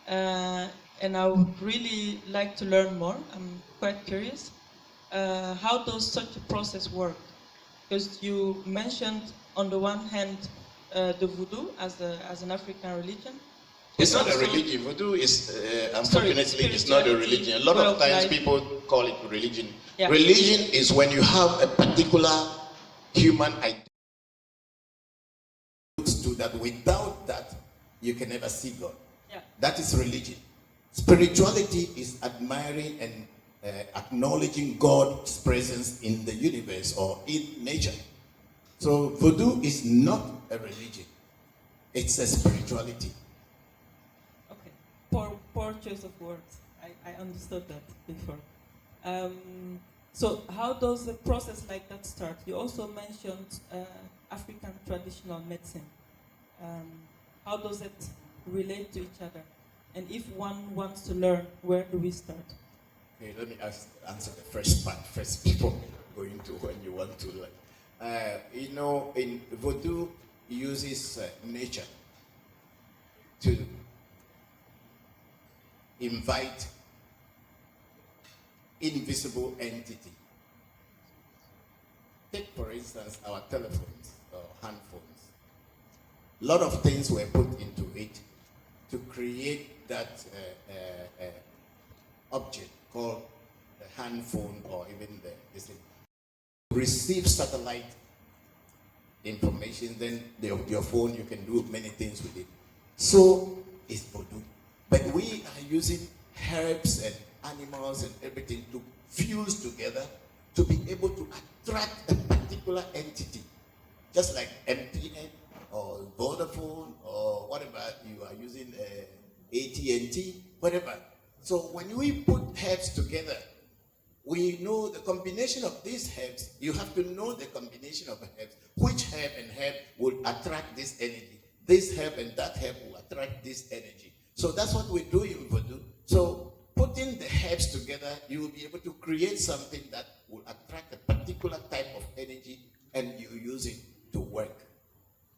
And I would really like to learn more. I'm quite curious. How does such a process work? Because you mentioned, on the one hand, the voodoo as an African religion. It's not a religion. Voodoo is, unfortunately, it's not a religion. A lot of times people call it religion. Yeah. Religion is when you have a particular human identity that without that, you can never see God. Yeah. That is religion. Spirituality is admiring and acknowledging God's presence in the universe or in nature. So voodoo is not a religion. It's a spirituality. Okay. Poor choice of words. I understood that before. So how does a process like that start? You also mentioned African traditional medicine. How does it relate to each other? And if one wants to learn, where do we start? Okay, let me answer the first part first before going to when you want to learn. You know, in Voodoo uses nature to invite invisible entity. Take, for instance, our telephones or hand phones. A lot of things were put into it to create that object called the hand phone, or even the receive satellite information, then your phone, you can do many things with it. So it's voodoo. But we are using herbs and animals and everything to fuse together to be able to attract a particular entity. Just like MTN or Vodafone or whatever you are using, AT&T, whatever. So when we put herbs together, we know the combination of these herbs. You have to know the combination of herbs. Which herb and herb will attract this energy? This herb and that herb will attract this energy. So that's what we do in Voodoo. So putting the herbs together, you will be able to create something that will attract a particular type of energy, and you use it to work.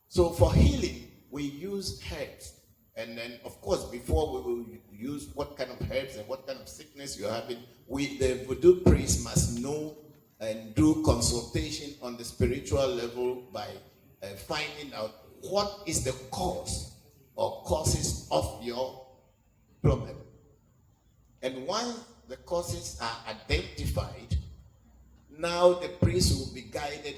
So for healing, we use herbs. And then, of course, before we will use what kind of herbs and what kind of sickness you're having, the Voodoo priest must know and do consultation on the spiritual level by finding out what is the cause or causes of your problem. And once the causes are identified, now the priest will be guided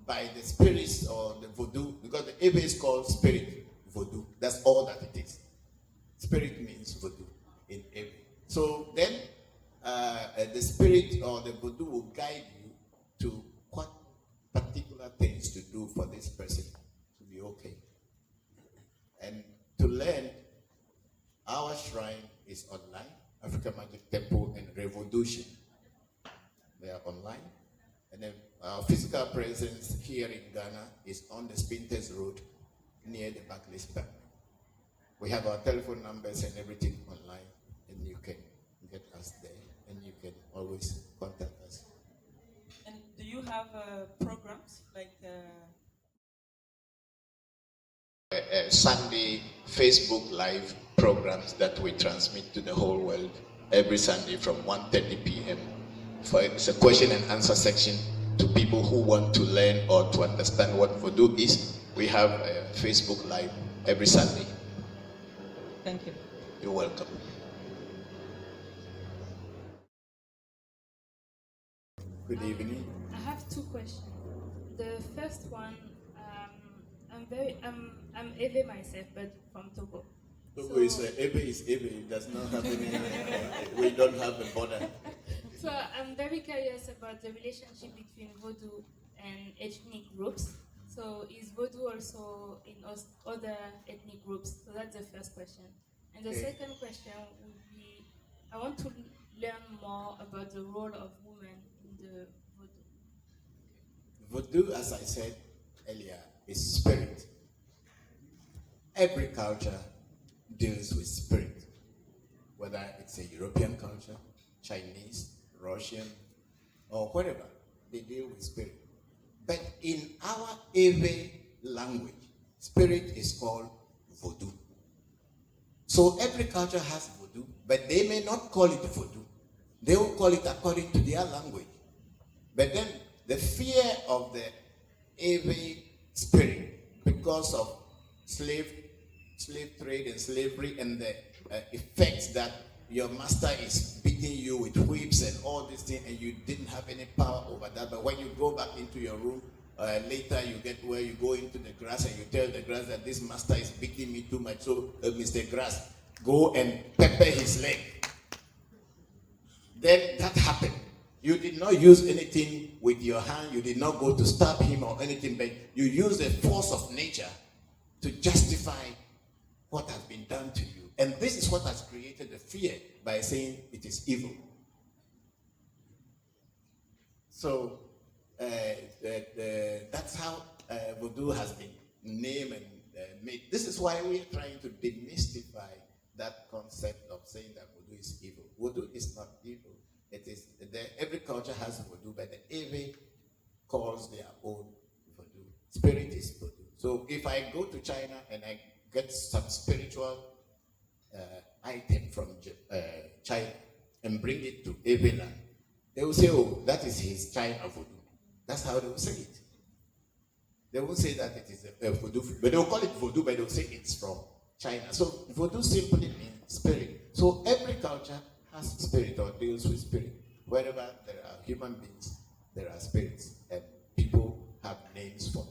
by the spirits or the Voodoo, because the Ebe is called spirit Voodoo. That's all that it is. Spirit means Voodoo in Ebe. So then the spirit or the Voodoo will guide you to what particular things to do for this person to be okay. And to learn, our shrine is online, African Magick Temple and Real Voudou. They are online. And then our physical presence here in Ghana is on the Spinters Road near the Barclays Bank. We have our telephone numbers and everything online, and you can get us there, and you can always contact us. And do you have programs like Sunday Facebook Live programs that we transmit to the whole world every Sunday from 1:30 p.m. It's a question and answer section to people who want to learn or to understand what Voodoo is. We have a Facebook Live every Sunday. Thank you. You're welcome. Good evening. I have two questions. The first one, I'm Eve myself, but from Togo. Togo is Ebe is Ebe. It does not have any. We don't have a border. So I'm very curious about the relationship between Voodoo and ethnic groups. So is Voodoo also in other ethnic groups? So that's the first question. And the second question would be, I want to learn more about the role of women in the Voodoo. Voodoo, as I said earlier, is spirit. every culture deals with spirit, whether it's a European culture, Chinese, Russian, or whatever, they deal with spirit. But in our Ewe language, spirit is called Voodoo. So every culture has Voodoo, but they may not call it Voodoo. They will call it according to their language. But then the fear of the Ewe spirit, because of slave trade and slavery and the effects that your master is beating you with whips and all these things, and you didn't have any power over that. But when you go back into your room, later you get where you go into the grass and you tell the grass that this master is beating me too much. So, Mr. Grass, go and pepper his leg. Then that happened. You did not use anything with your hand. You did not go to stab him or anything, but you used the force of nature to justify what has been done to you. And this is what has created the fear by saying it is evil. So that's how Voodoo has been named and made. This is why we are trying to demystify that concept of saying that Voodoo is evil. Voodoo is not evil. It is every culture has Voodoo, but the Ewe calls their own Voodoo. Spirit is Voodoo. So if I go to China and I get some spiritual item from China and bring it to Ewe land, they will say, oh, that is his China Voodoo. That's how they will say it. They won't say that it is a Voodoo, but they will call it Voodoo, but they will say it's from China. So Voodoo simply means spirit. So every culture has spirit or deals with spirit. Wherever there are human beings, there are spirits, and people have names for them.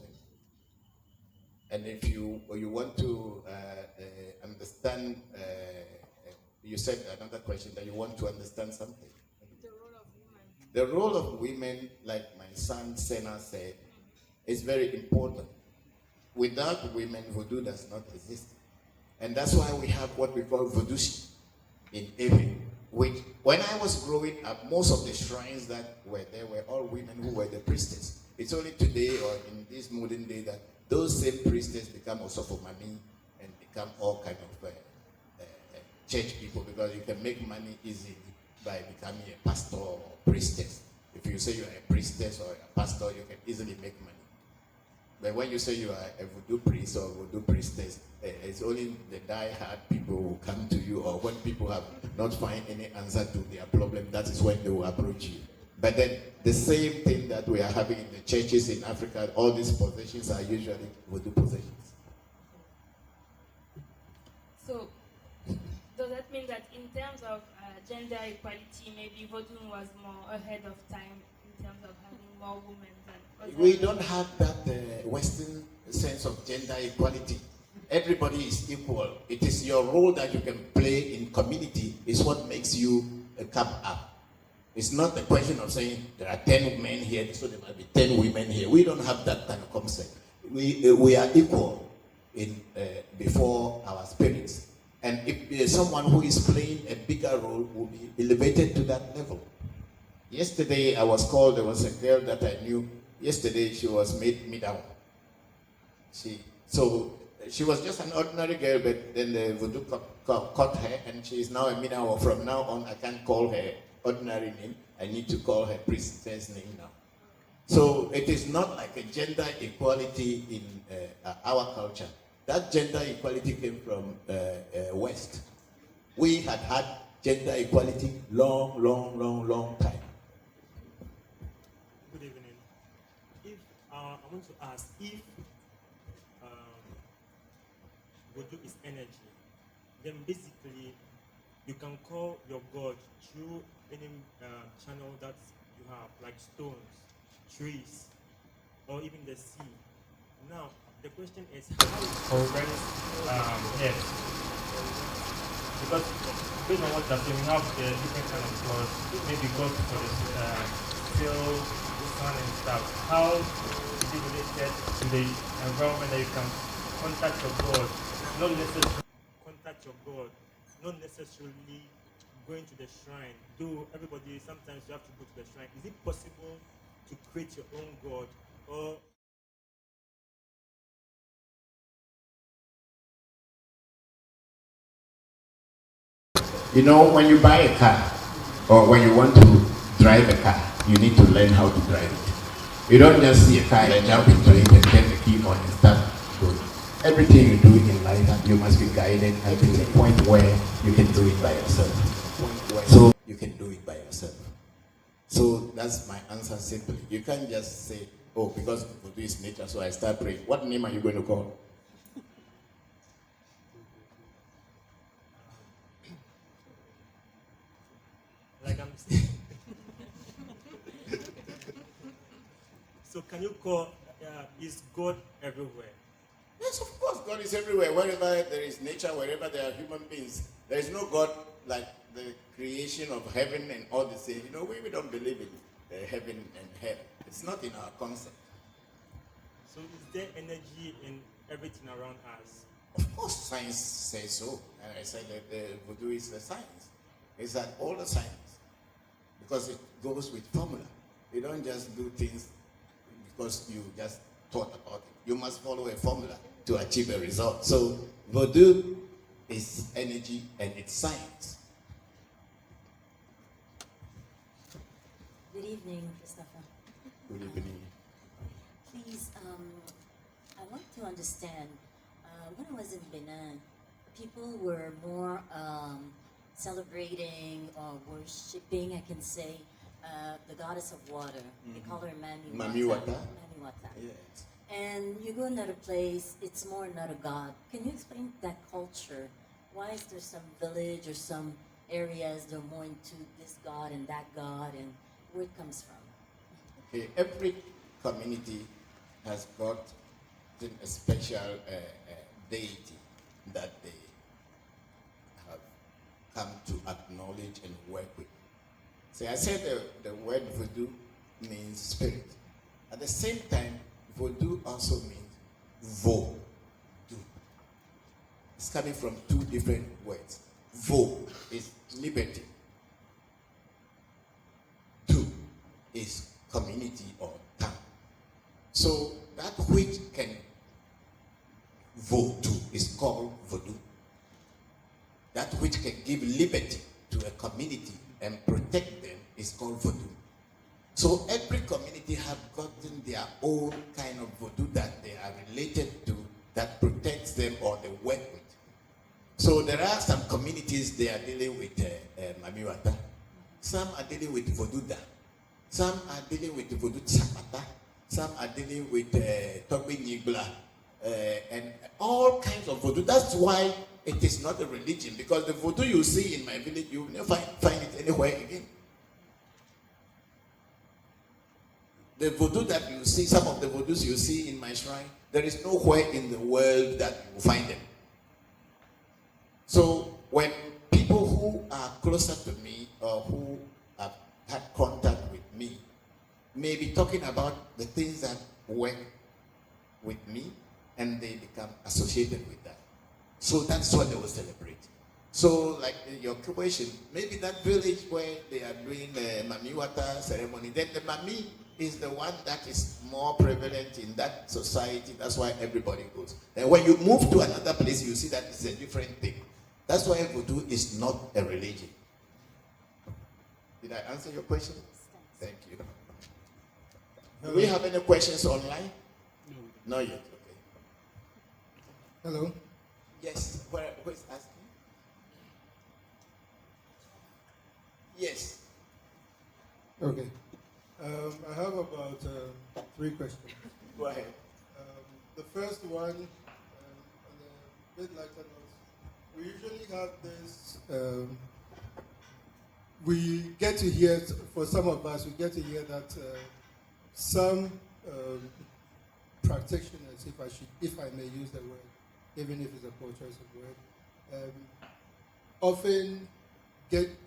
And if you want to understand, you said another question that you want to understand something. The role of women. The role of women, like my son Sena said, is very important. Without women, Voodoo does not exist. And that's why we have what we call Voodooshi in Ewe. Which, when I was growing up, most of the shrines that were there were all women who were the priestess. It's only today or in this modern day that those same priestess become Osofomami and become all kind of church people, because you can make money easily by becoming a pastor or priestess. If you say you are a priestess or a pastor, you can easily make money. But when you say you are a Voodoo priest or Voodoo priestess, it's only the die-hard people who come to you, or when people have not find any answer to their problem, that is when they will approach you. But then the same thing that we are having in the churches in Africa, all these possessions are usually Voodoo possessions. So, does that mean that in terms of gender equality, maybe Voodoo was more ahead of time in terms of having more women than others? We don't have that Western sense of gender equality. Everybody is equal. It is your role that you can play in community is what makes you come up. It's not the question of saying there are 10 men here, so there might be 10 women here. We don't have that kind of concept. We are equal in before our spirits. And if there's someone who is playing a bigger role, will be elevated to that level. Yesterday I was called, there was a girl that I knew. Yesterday she was made Midao. She was just an ordinary girl, but then the Voodoo caught her, and she is now a Midao. From now on, I can't call her ordinary name. I need to call her priestess name now. So it is not like a gender equality in our culture. That gender equality came from West. We had gender equality long time. Good evening. If I want to ask if Voodoo is energy, then basically you can call your God through any channel that you have, like stones, trees, or even the sea. Now, the question is how yes. Because based on what you're saying, we have the different kind of gods, maybe God for the still, the sun and stuff. How is it related to the environment that you can contact your God, not necessarily contact your God, not necessarily going to the shrine. Though everybody, sometimes you have to go to the shrine. Is it possible to create your own God, or You know, when you buy a car, or when you want to drive a car, you need to learn how to drive it. You don't just see a car and jump into it and turn the key on and start going. Everything you do in life, you must be guided until the point where you can do it by yourself. So you can do it by yourself. So that's my answer simply. You can't just say, oh, because Voodoo is nature, so I start praying. What name are you going to call? Like I'm So can you call, is God everywhere? Yes, of course, God is everywhere. Wherever there is nature, wherever there are human beings, there is no God like the creation of heaven and all the things. You know, we don't believe in heaven and hell. It's not in our concept. So is there energy in everything around us? Of course, science says so. And I said that Voodoo is the science. It's like all the science. Because it goes with formula. You don't just do things because you just thought about it. You must follow a formula to achieve a result. So Voodoo is energy and it's science. Good evening, Christopher. Good evening. Please, I want to understand, when I was in Benin, people were more celebrating or worshipping, I can say, the goddess of water. They call her Mamiwata. Mamiwata. Yes. And you go another place, it's more not a god. Can you explain that culture? Why is there some village or some areas they're more into this god and that god, and where it comes from? Okay, every community has got a special deity that they have come to acknowledge and work with. So I said the word Voodoo means spirit. At the same time, Voodoo also means Vo. It's coming from two different words. Vo is liberty. Do is community or town. So that which can vote to is called Voodoo. That which can give liberty to a community and protect them is called Voodoo. So every community have gotten their own kind of Voodoo that they are related to, that protects them or they work with. So there are some communities they are dealing with Mamiwata. Some are dealing with Voodoo Da. Some are dealing with Voodoo Chapata. Some are dealing with Togbe Nibla. And all kinds of Voodoo. That's why it is not a religion, because the Voodoo you see in my village, you will never find it anywhere again. The Voodoo that you see, some of the Voodoos you see in my shrine, there is nowhere in the world that you will find them. So when people who are closer to me or who have had contact with me may be talking about the things that work with me, and they become associated with that. So that's what they will celebrate. So like your question, maybe that village where they are doing the Mamiwata ceremony, then the Mami is the one that is more prevalent in that society. That's why everybody goes. And when you move to another place, you see that it's a different thing. That's why Voodoo is not a religion. Did I answer your question? Thank you. Do we have any questions online? No. Not yet. Okay. Hello. Yes. Who is asking? Yes. Okay. I have about 3 questions. Go ahead. The first one, on a bit lighter note, we usually have this. We get to hear, for some of us, we get to hear that some practitioners, if I may use the word, even if it's a poor choice of word, often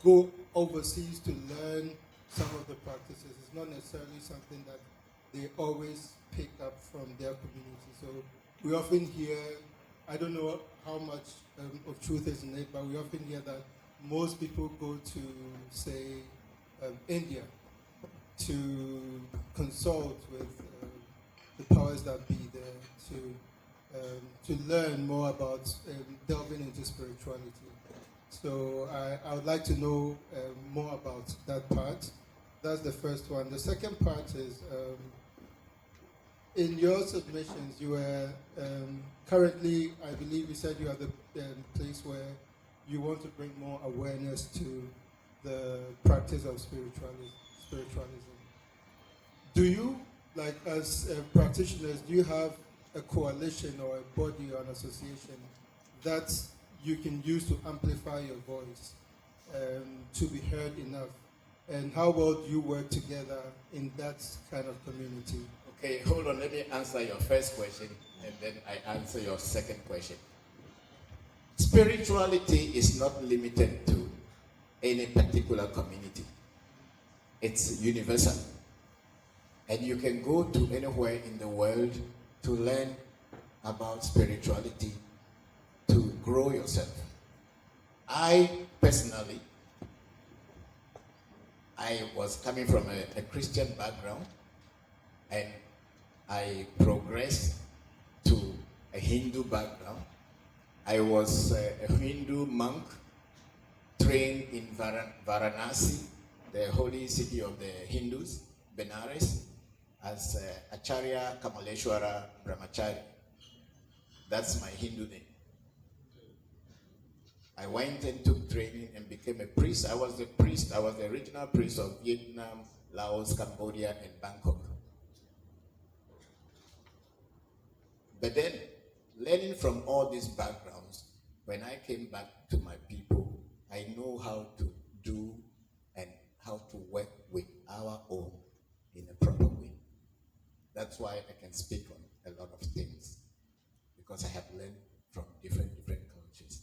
go overseas to learn some of the practices. It's not necessarily something that they always pick up from their community. So we often hear, I don't know how much of truth is in it, but we often hear that most people go to, say, India to consult with the powers that be there, to learn more about delving into spirituality. So I would like to know more about that part. That's the first one. The second part is, in your submissions, you were currently, I believe you said you are the place where you want to bring more awareness to the practice of spiritualism. Do you, like as practitioners, do you have a coalition or a body or an association that you can use to amplify your voice to be heard enough? And how well do you work together in that kind of community? Okay, hold on. Let me answer your first question, and then I answer your second question. Spirituality is not limited to any particular community. It's universal. And you can go to anywhere in the world to learn about spirituality, to grow yourself. I personally, I was coming from a Christian background, and I progressed to a Hindu background. I was a Hindu monk trained in Varanasi, the holy city of the Hindus, Benares, as Acharya Kamaleshwara Brahmachari. That's my Hindu name. I went and took training and became a priest. I was the original priest of Vietnam, Laos, Cambodia, and Bangkok. But then, learning from all these backgrounds, when I came back to my people, I know how to do and how to work with our own in a proper way. That's why I can speak on a lot of things, because I have learned from different cultures.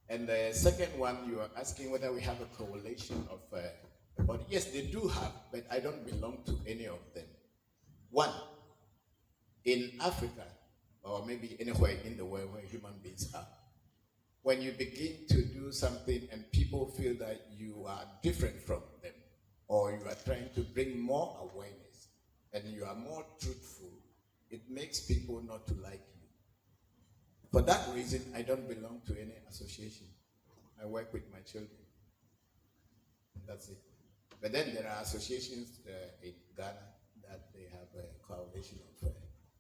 And the second one, you are asking whether we have a coalition of body. Yes, they do have, but I don't belong to any of them. One, in Africa, or maybe anywhere in the world where human beings are, when you begin to do something and people feel that you are different from them, or you are trying to bring more awareness, and you are more truthful, it makes people not to like you. For that reason, I don't belong to any association. I work with my children. And that's it. But then there are associations in Ghana that they have a coalition of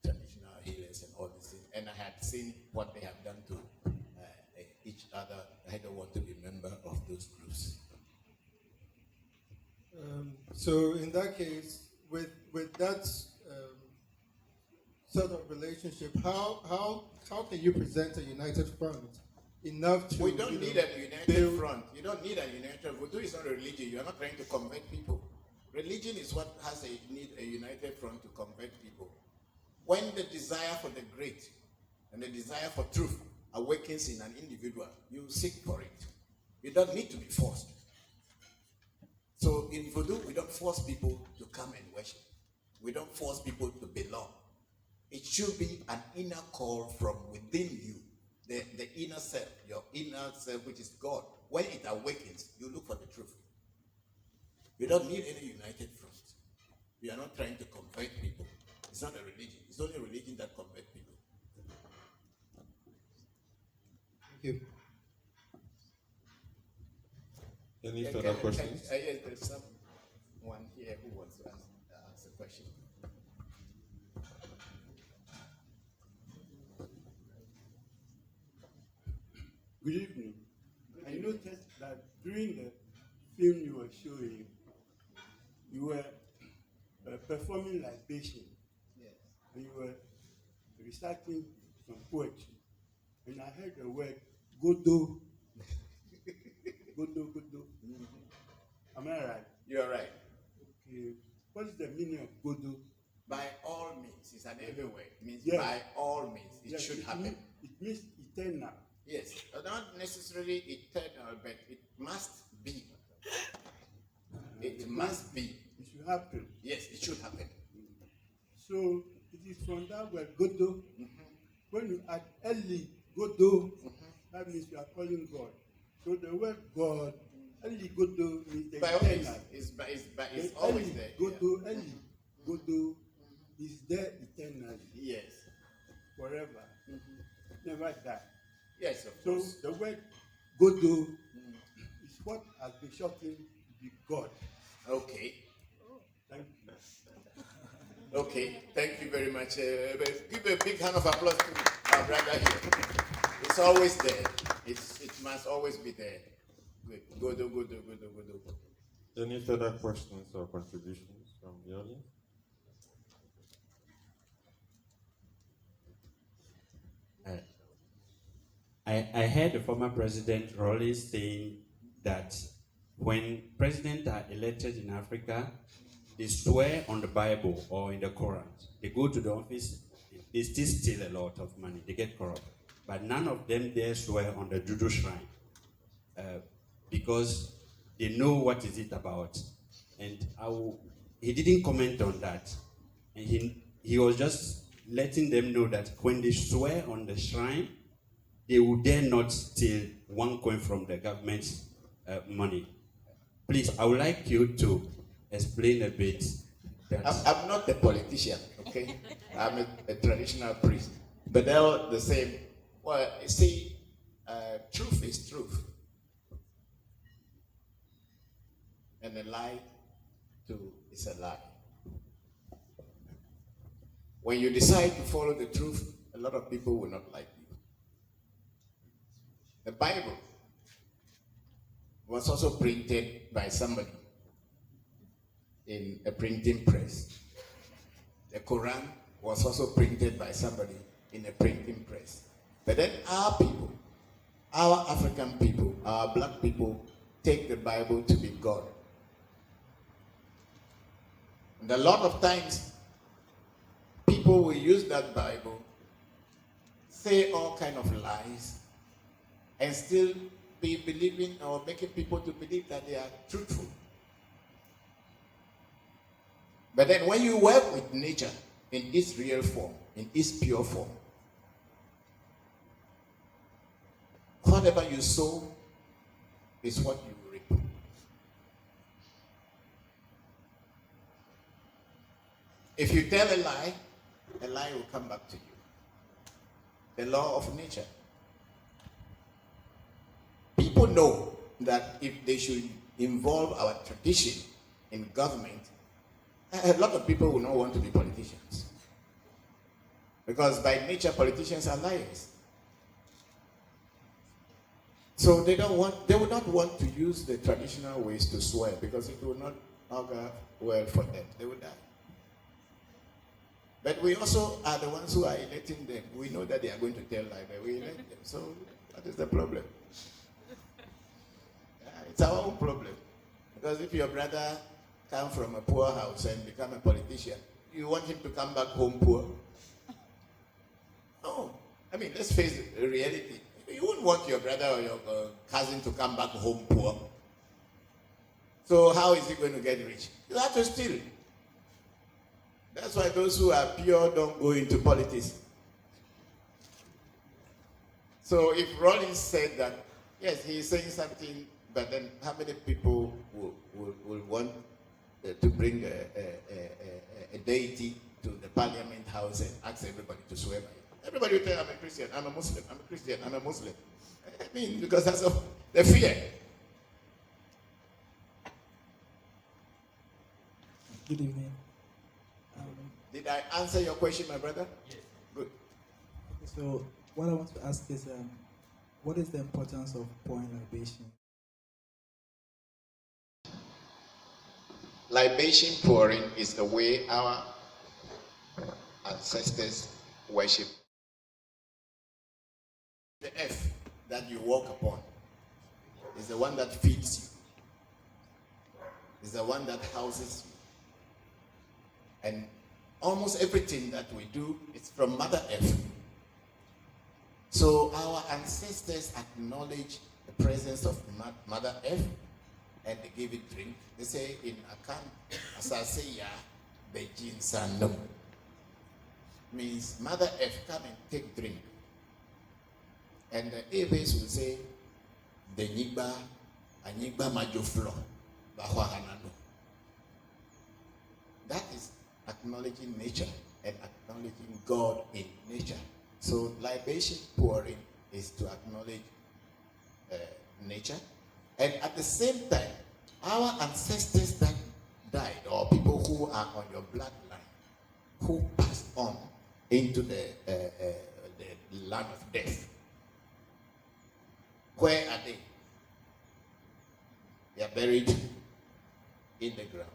traditional healers and all these things. And I had seen what they have done to each other. I don't want to be a member of those groups. So in that case, with that sort of relationship, how can you present a united front enough to? We don't need a united front. You don't need a united. Voodoo is not a religion. You are not trying to convert people. Religion is what has need a united front to convert people. When the desire for the great and the desire for truth awakens in an individual, you seek for it. You don't need to be forced. So in Voodoo, we don't force people to come and worship. We don't force people to belong. It should be an inner call from within you, the inner self, your inner self, which is God. When it awakens, you look for the truth. You don't need any united front. We are not trying to convert people. It's not a religion. It's only a religion that converts people. Thank you. Any further questions? Yes, there's someone here who wants to ask a question. Good evening. I noticed that during the film you were showing, you were performing libation. Yes. And you were reciting some poetry. And I heard the word Godo. Godo. Am I right? You are right. Okay. What is the meaning of Godo? By all means. It's an every word. It means yes. By all means. It should happen. It means eternal. Yes. Not necessarily eternal, but it must be. It must be. It should happen. Yes, it should happen. So it is from that word Godo. When you add Eli Godo, that means you are calling God. So the word God, Eli Godo means the eternal. It's always there. Godo, Eli Godo is there eternally. Yes. Forever. Never die. Yes, of So course. the word Godo is what has been shortened to be God. Okay. Thank you. Okay, thank you very much. Give a big hand of applause to our brother here. It's always there. It must always be there. Godo. Any further questions or contributions from the audience? I heard the former president Rawlings saying that when presidents are elected in Africa, they swear on the Bible or in the Quran. They go to the office, they still steal a lot of money, they get corrupt. But none of them dare swear on the Judo shrine because they know what is it about. And he didn't comment on that. And he was just letting them know that when they swear on the shrine, they will dare not steal one coin from the government's money. Please, I would like you to explain a bit. I'm not a politician, okay? I'm a traditional priest. But they're all the same. Well, you see, truth is truth. And a lie too is a lie. When you decide to follow the truth, a lot of people will not like you. The Bible was also printed by somebody in a printing press. The Quran was also printed by somebody in a printing press. But then our people, our African people, our black people, take the Bible to be God. And a lot of times, people will use that Bible, say all kind of lies, and still be believing or making people to believe that they are truthful. But then when you work with nature in its real form, in its pure form, whatever you sow is what you reap. If you tell a lie will come back to you. The law of nature. People know that if they should involve our tradition in government, a lot of people will not want to be politicians. Because by nature, politicians are liars. So they would not want to use the traditional ways to swear because it will not augur well for them. They would die. But we also are the ones who are electing them. We know that they are going to tell lies, but we elect them. So that is the problem. It's our own problem. Because if your brother comes from a poor house and become a politician, you want him to come back home poor? No. I mean, let's face the reality. You wouldn't want your brother or your cousin to come back home poor. So how is he going to get rich? You have to steal. That's why those who are pure don't go into politics. So if Rawlings said that, yes, he is saying something, but then how many people will want to bring a deity to the parliament house and ask everybody to swear by it? Everybody will tell, I'm a Christian, I'm a Muslim, I'm a Christian, I'm a Muslim. I mean, because that's the fear. Good evening. Did I answer your question, my brother? Yes. Good. Okay, so what I want to ask is, what is the importance of pouring libation? Libation pouring is the way our ancestors worship. The earth that you walk upon is the one that feeds you, is the one that houses you. And almost everything that we do is from Mother Earth. So our ancestors acknowledge the presence of Mother Earth and they give it drink. They say in Akan, Asaseya Bejin Sanum. Means Mother Earth, come and take drink. And the Aves will say, the Nigba, Anigba Majoflo, Bahwa Hanano. That is acknowledging nature and acknowledging God in nature. So libation pouring is to acknowledge nature, and at the same time, our ancestors that died, or people who are on your bloodline, who passed on into the land of death. Where are they? They are buried in the ground.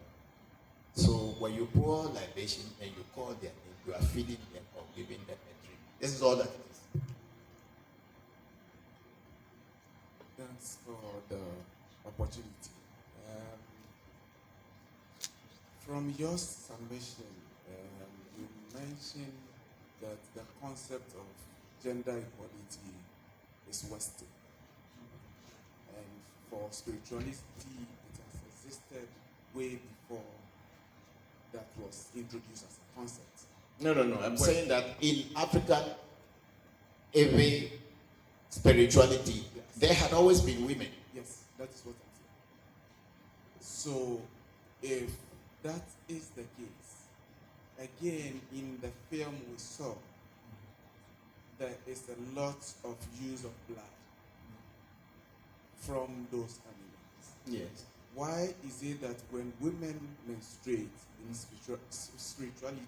So when you pour libation and you call their name, you are feeding them or giving them a drink. This is all that it is. Thanks for the opportunity. From your summation, you mentioned that the concept of gender equality is Western. And for spirituality, it has existed way before that was introduced as a concept. No. I'm saying that in Africa, every spirituality, there had always been women. Yes, that is what I'm saying. So, if that is the case, again, in the film we saw, there is a lot of use of blood from those animals. Yes. Why is it that when women menstruate in spirituality,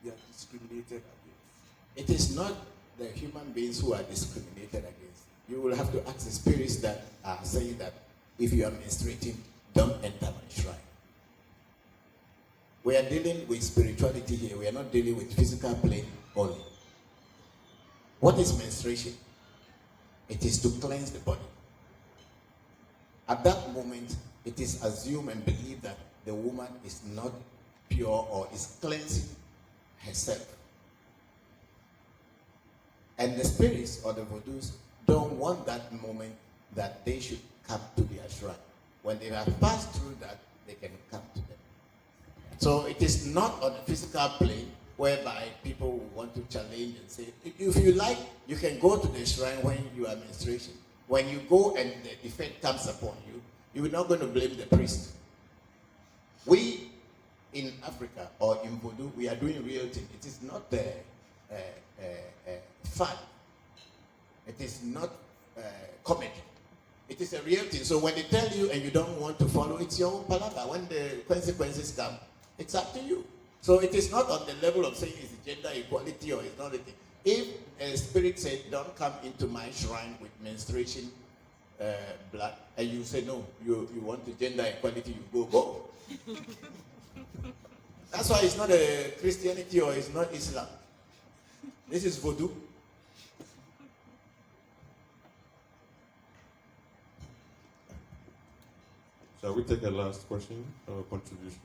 they are discriminated against? It is not the human beings who are discriminated against. You will have to ask the spirits that are saying that if you are menstruating, don't enter my shrine. We are dealing with spirituality here. We are not dealing with physical plane only. What is menstruation? It is to cleanse the body. At that moment, it is assumed and believed that the woman is not pure or is cleansing herself. And the spirits or the Vaudoos don't want that moment that they should come to their shrine. When they have passed through that, they can come to them. So it is not on a physical plane whereby people will want to challenge and say, if you like, you can go to the shrine when you are menstruation. When you go and the effect comes upon you, you're not going to blame the priest. We in Africa or in Voodoo, we are doing real thing. It is not fun. It is not comedy. It is a real thing. So when they tell you and you don't want to follow, it's your own palaver. When the consequences come, it's up to you. So it is not on the level of saying it's gender equality or it's not a thing. If a spirit said, don't come into my shrine with menstruation blood, and you say, no, you want the gender equality, you go. That's why it's not a Christianity or it's not Islam. This is Voodoo. Shall we take a last question or contribution?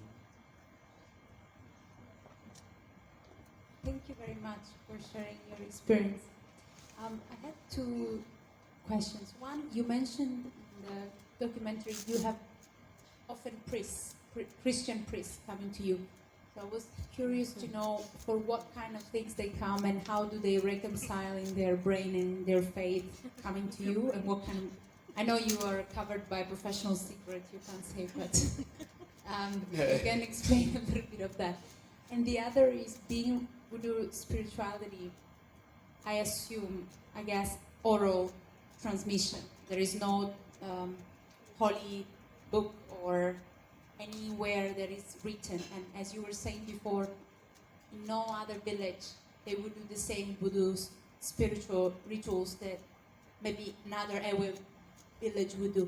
Thank you very much for sharing your experience. I had two questions. One, you mentioned in the documentary you have often priests, Christian priests coming to you. So I was curious to know for what kind of things they come and how do they reconcile in their brain and their faith coming to you, and what kind of... I know you are covered by professional secret, you can't say, but you can explain a little bit of that. And the other is being Voodoo spirituality, I assume, I guess, oral transmission. There is no holy book or anywhere that is written. And as you were saying before, in no other village, they would do the same Voodoo spiritual rituals that maybe another Ewe village would do.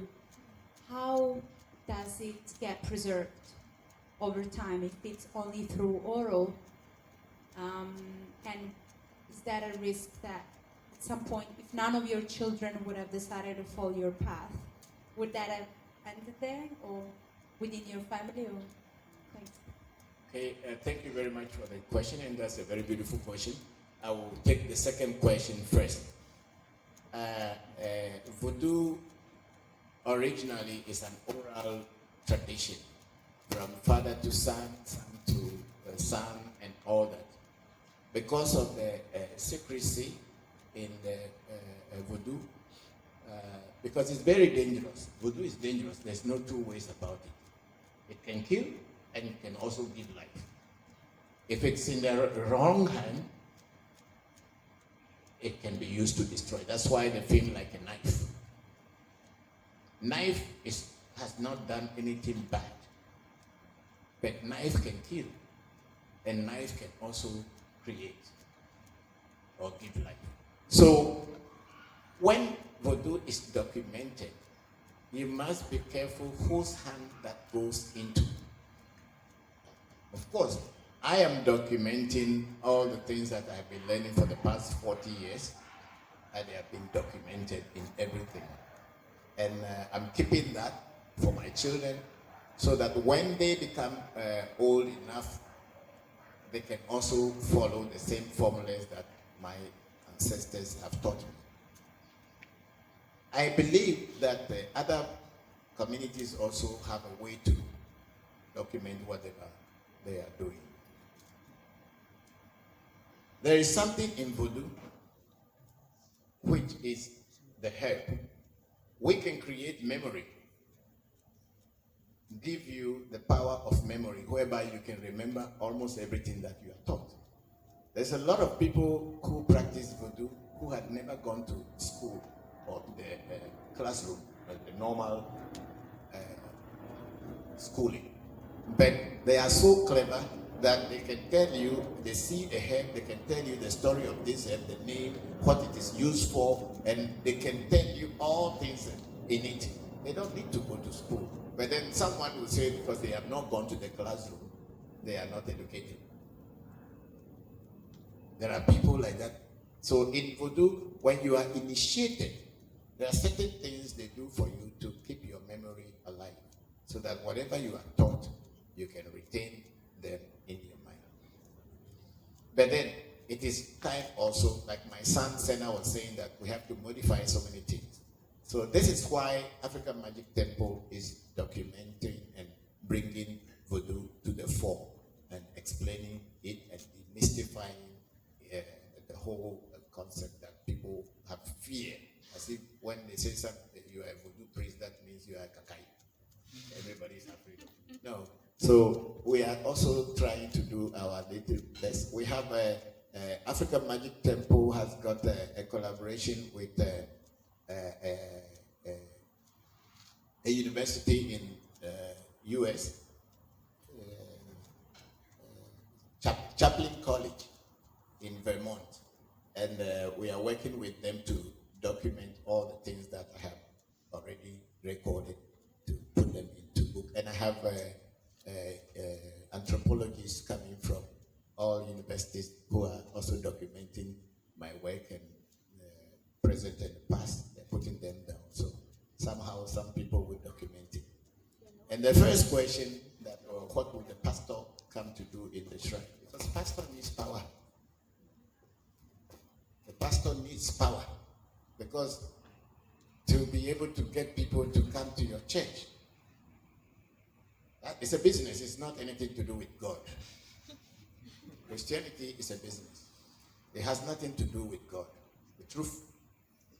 How does it get preserved over time if it's only through oral? And is that a risk that at some point, if none of your children would have decided to follow your path, would that have ended there or within your family? Or thanks. Okay, thank you very much for the question, and that's a very beautiful question. I will take the second question first. Voodoo originally is an oral tradition from father to son, son to son, and all that. Because of the secrecy in the Voodoo, because it's very dangerous. Voodoo is dangerous. There's no two ways about it. It can kill and it can also give life. If it's in the wrong hand, it can be used to destroy. That's why they feel like a knife. Knife has not done anything bad, but knife can kill, and knife can also create or give life. So when Voodoo is documented, you must be careful whose hand that goes into. Of course, I am documenting all the things that I've been learning for the past 40 years, and they have been documented in everything. And I'm keeping that for my children so that when they become old enough, they can also follow the same formulas that my ancestors have taught me. I believe that the other communities also have a way to document whatever they are doing. There is something in Voodoo which is the herb. We can create memory, give you the power of memory, whereby you can remember almost everything that you are taught. There's a lot of people who practice Voodoo who had never gone to school or to the classroom, the normal schooling. But they are so clever that they can tell you, they see a herb, they can tell you the story of this herb, the name, what it is used for, and they can tell you all things in it. They don't need to go to school. But then someone will say because they have not gone to the classroom, they are not educated. There are people like that. So in Voodoo, when you are initiated, there are certain things they do for you to keep your memory alive, so that whatever you are taught, you can retain them in your mind. But then, it is time also, like my son Senna was saying, that we have to modify so many things. So this is why African Magick Temple is documenting and bringing Voodoo to the fore and explaining it and demystifying the whole concept that people have fear. As if when they say something, you are a Voodoo priest, that means you are a kakai. Everybody is afraid. No. So we are also trying to do our little best. We have African Magick Temple has got a collaboration with a university in US, Chaplin College in Vermont, and we are working with them to document all the things that I have already recorded to put them into book. And I have anthropologists coming from all universities who are also documenting my work and present and past. They're putting them down. So somehow some people will document it. And the first question that, what would the pastor come to do in the shrine? Because pastor needs power. The pastor needs power because to be able to get people to come to your church, it's a business. It's not anything to do with God. Christianity is a business. It has nothing to do with God, the truth.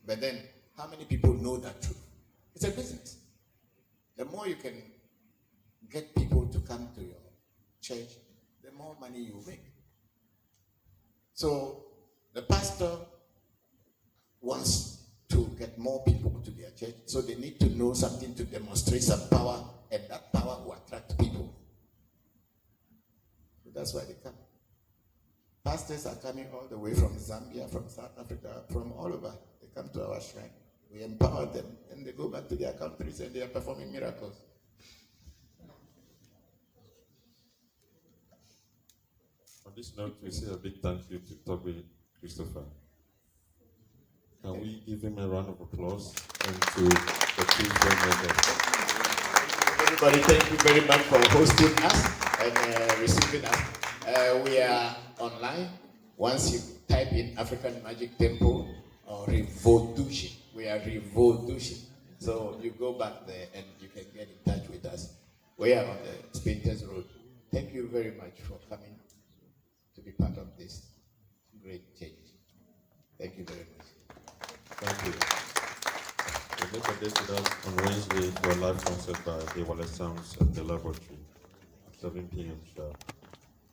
But then, how many people know that truth? It's a business. The more you can get people to come to your church, the more money you make. So, the pastor wants to get more people to their church, so they need to know something to demonstrate some power, and that power will attract people. So that's why they come. Pastors are coming all the way from Zambia, from South Africa, from all over. They come to our shrine. We empower them, and they go back to their countries, and they are performing miracles. On this note, we say a big thank you to Toby Christopher. Can we give him a round of applause and to the two filmmakers? Everybody, thank you very much for hosting us and receiving us. We are online. Once you type in African Magick Temple or Revolution, we are Revolution. So you go back there and you can get in touch with us. We are on the Spinters Road. Thank you very much for coming to be part of this great change. Thank you very much. Thank you. So make a date with us on Wednesday for a live concert by the Wallace Sounds at the Laboratory, 7 p.m. sharp.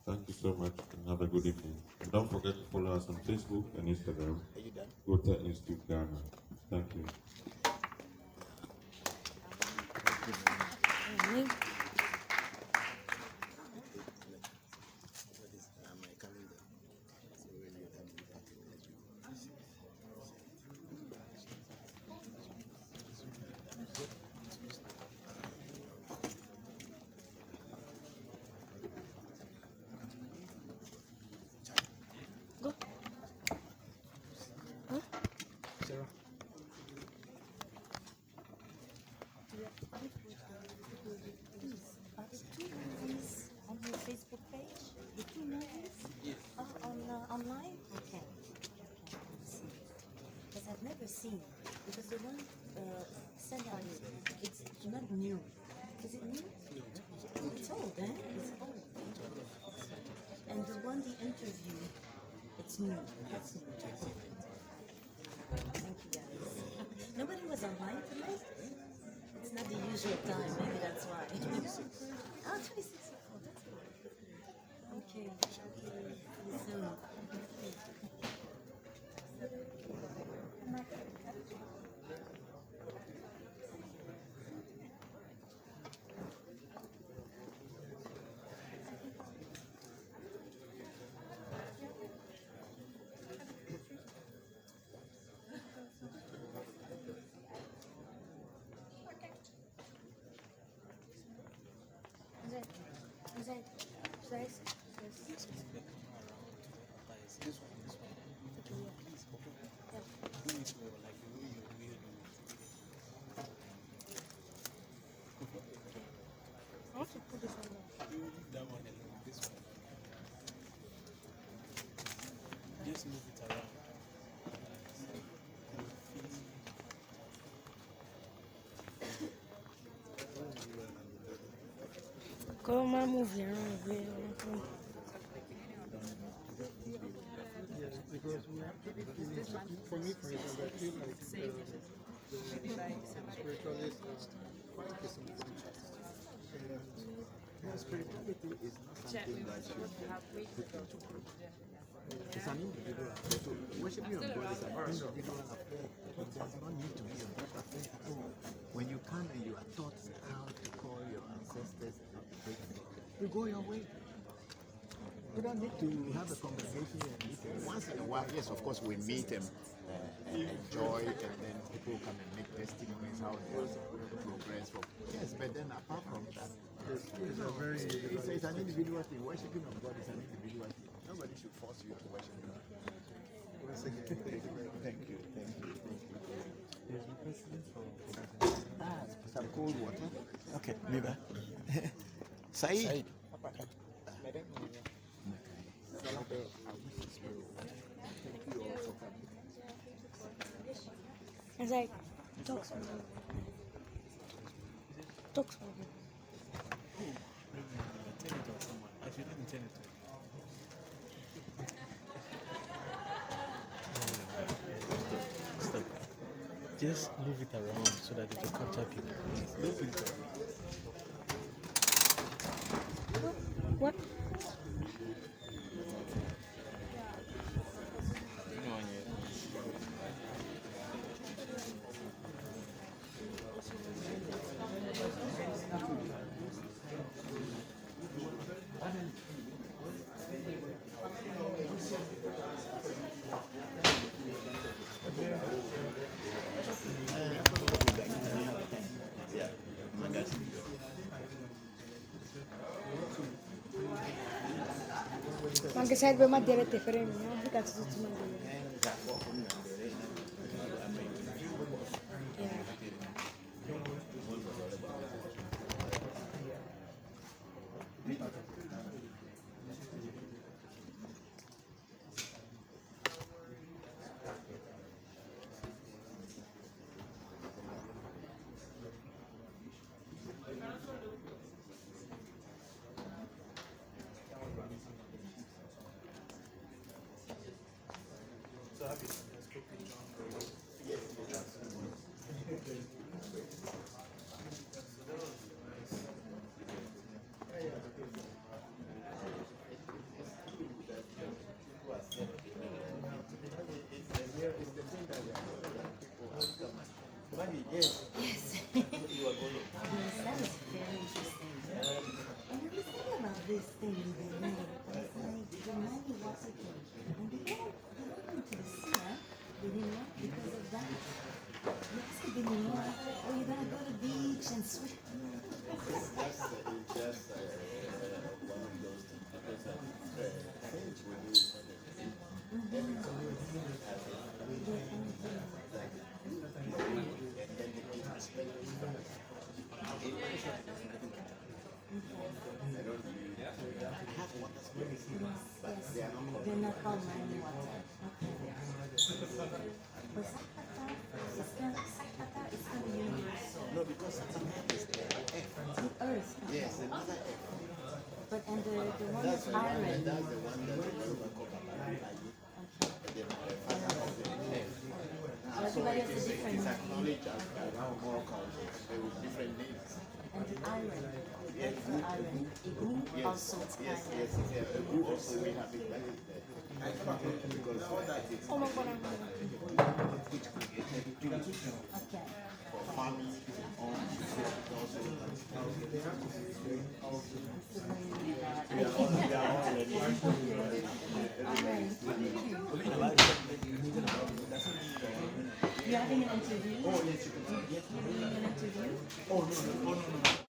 Thank you so much and have a good evening. And don't forget to follow us on Facebook and Instagram. Are you done? Goethe Institut Ghana. Thank you. On your Facebook page, the 2 movies? Yes. Online? Okay. Because I've never seen it. Because the one sent out, it's not new. Is it new? It's old, eh? It's old. And the one, the interview, it's new. That's new. Thank you, guys. Nobody was online tonight? It's not the usual time. Maybe that's why. 26. Oh, 26. Oh, that's good. Okay. See you soon. Just move it around. Comment move around? Yes, because we have for me, for example, I feel like the spiritualist quite disinfluenced. Spirituality is not something that you put into group. It's an individual affair. So worshiping of God is an individual affair. It does not need to be a group affair at all. When you come and you are taught how to call your ancestors and how to pray to God, you go your way. You don't need to have a congregation and meet. Once in a while, yes, of course, we meet and enjoy, and then people come and make testimonies how they progress. Yes, but then apart from that, it's an individual thing. Worshiping of God is an individual thing. Nobody should force you to worship God. Once again, thank you. There's replacement for Some cold water. Okay, Liba. Said. It's like, talk to me. Talk to me. Tell it to someone. I should even tell it to Stop. Just move it around so that it will capture people. Move it around. What? Anche serve ma dirette freni, no? Che cazzo tutti mandano? Yes. Yes, that is very interesting. And I was thinking about this thing with the name. It's like the money was again. And they went into the sea, huh? They didn't know because of that. Yes, they didn't know. Oh, you're gonna go to the beach and swim. It's just one of those things because French we do something. Every country has a and then they give respect to French. I don't really. I have water sports, but they are not called. They're not called mining water. Okay. But Sakata is kind of universal. No, because Sakata is the Earth. Yes, another F. But and the one That's with the one. iron. That's the one that the Yoruba call Babalai. The father of the F. So everybody has a different It's name. acknowledged around more cultures with different names. And the iron. Yes. The iron. Igu Yes. also is Yes. iron. Yes. Yeah. Igu also we have it that is there. Because that is which created tools Okay. for farming on also. You're having an interview? Oh, yes, you can. You're having an interview? Oh, no.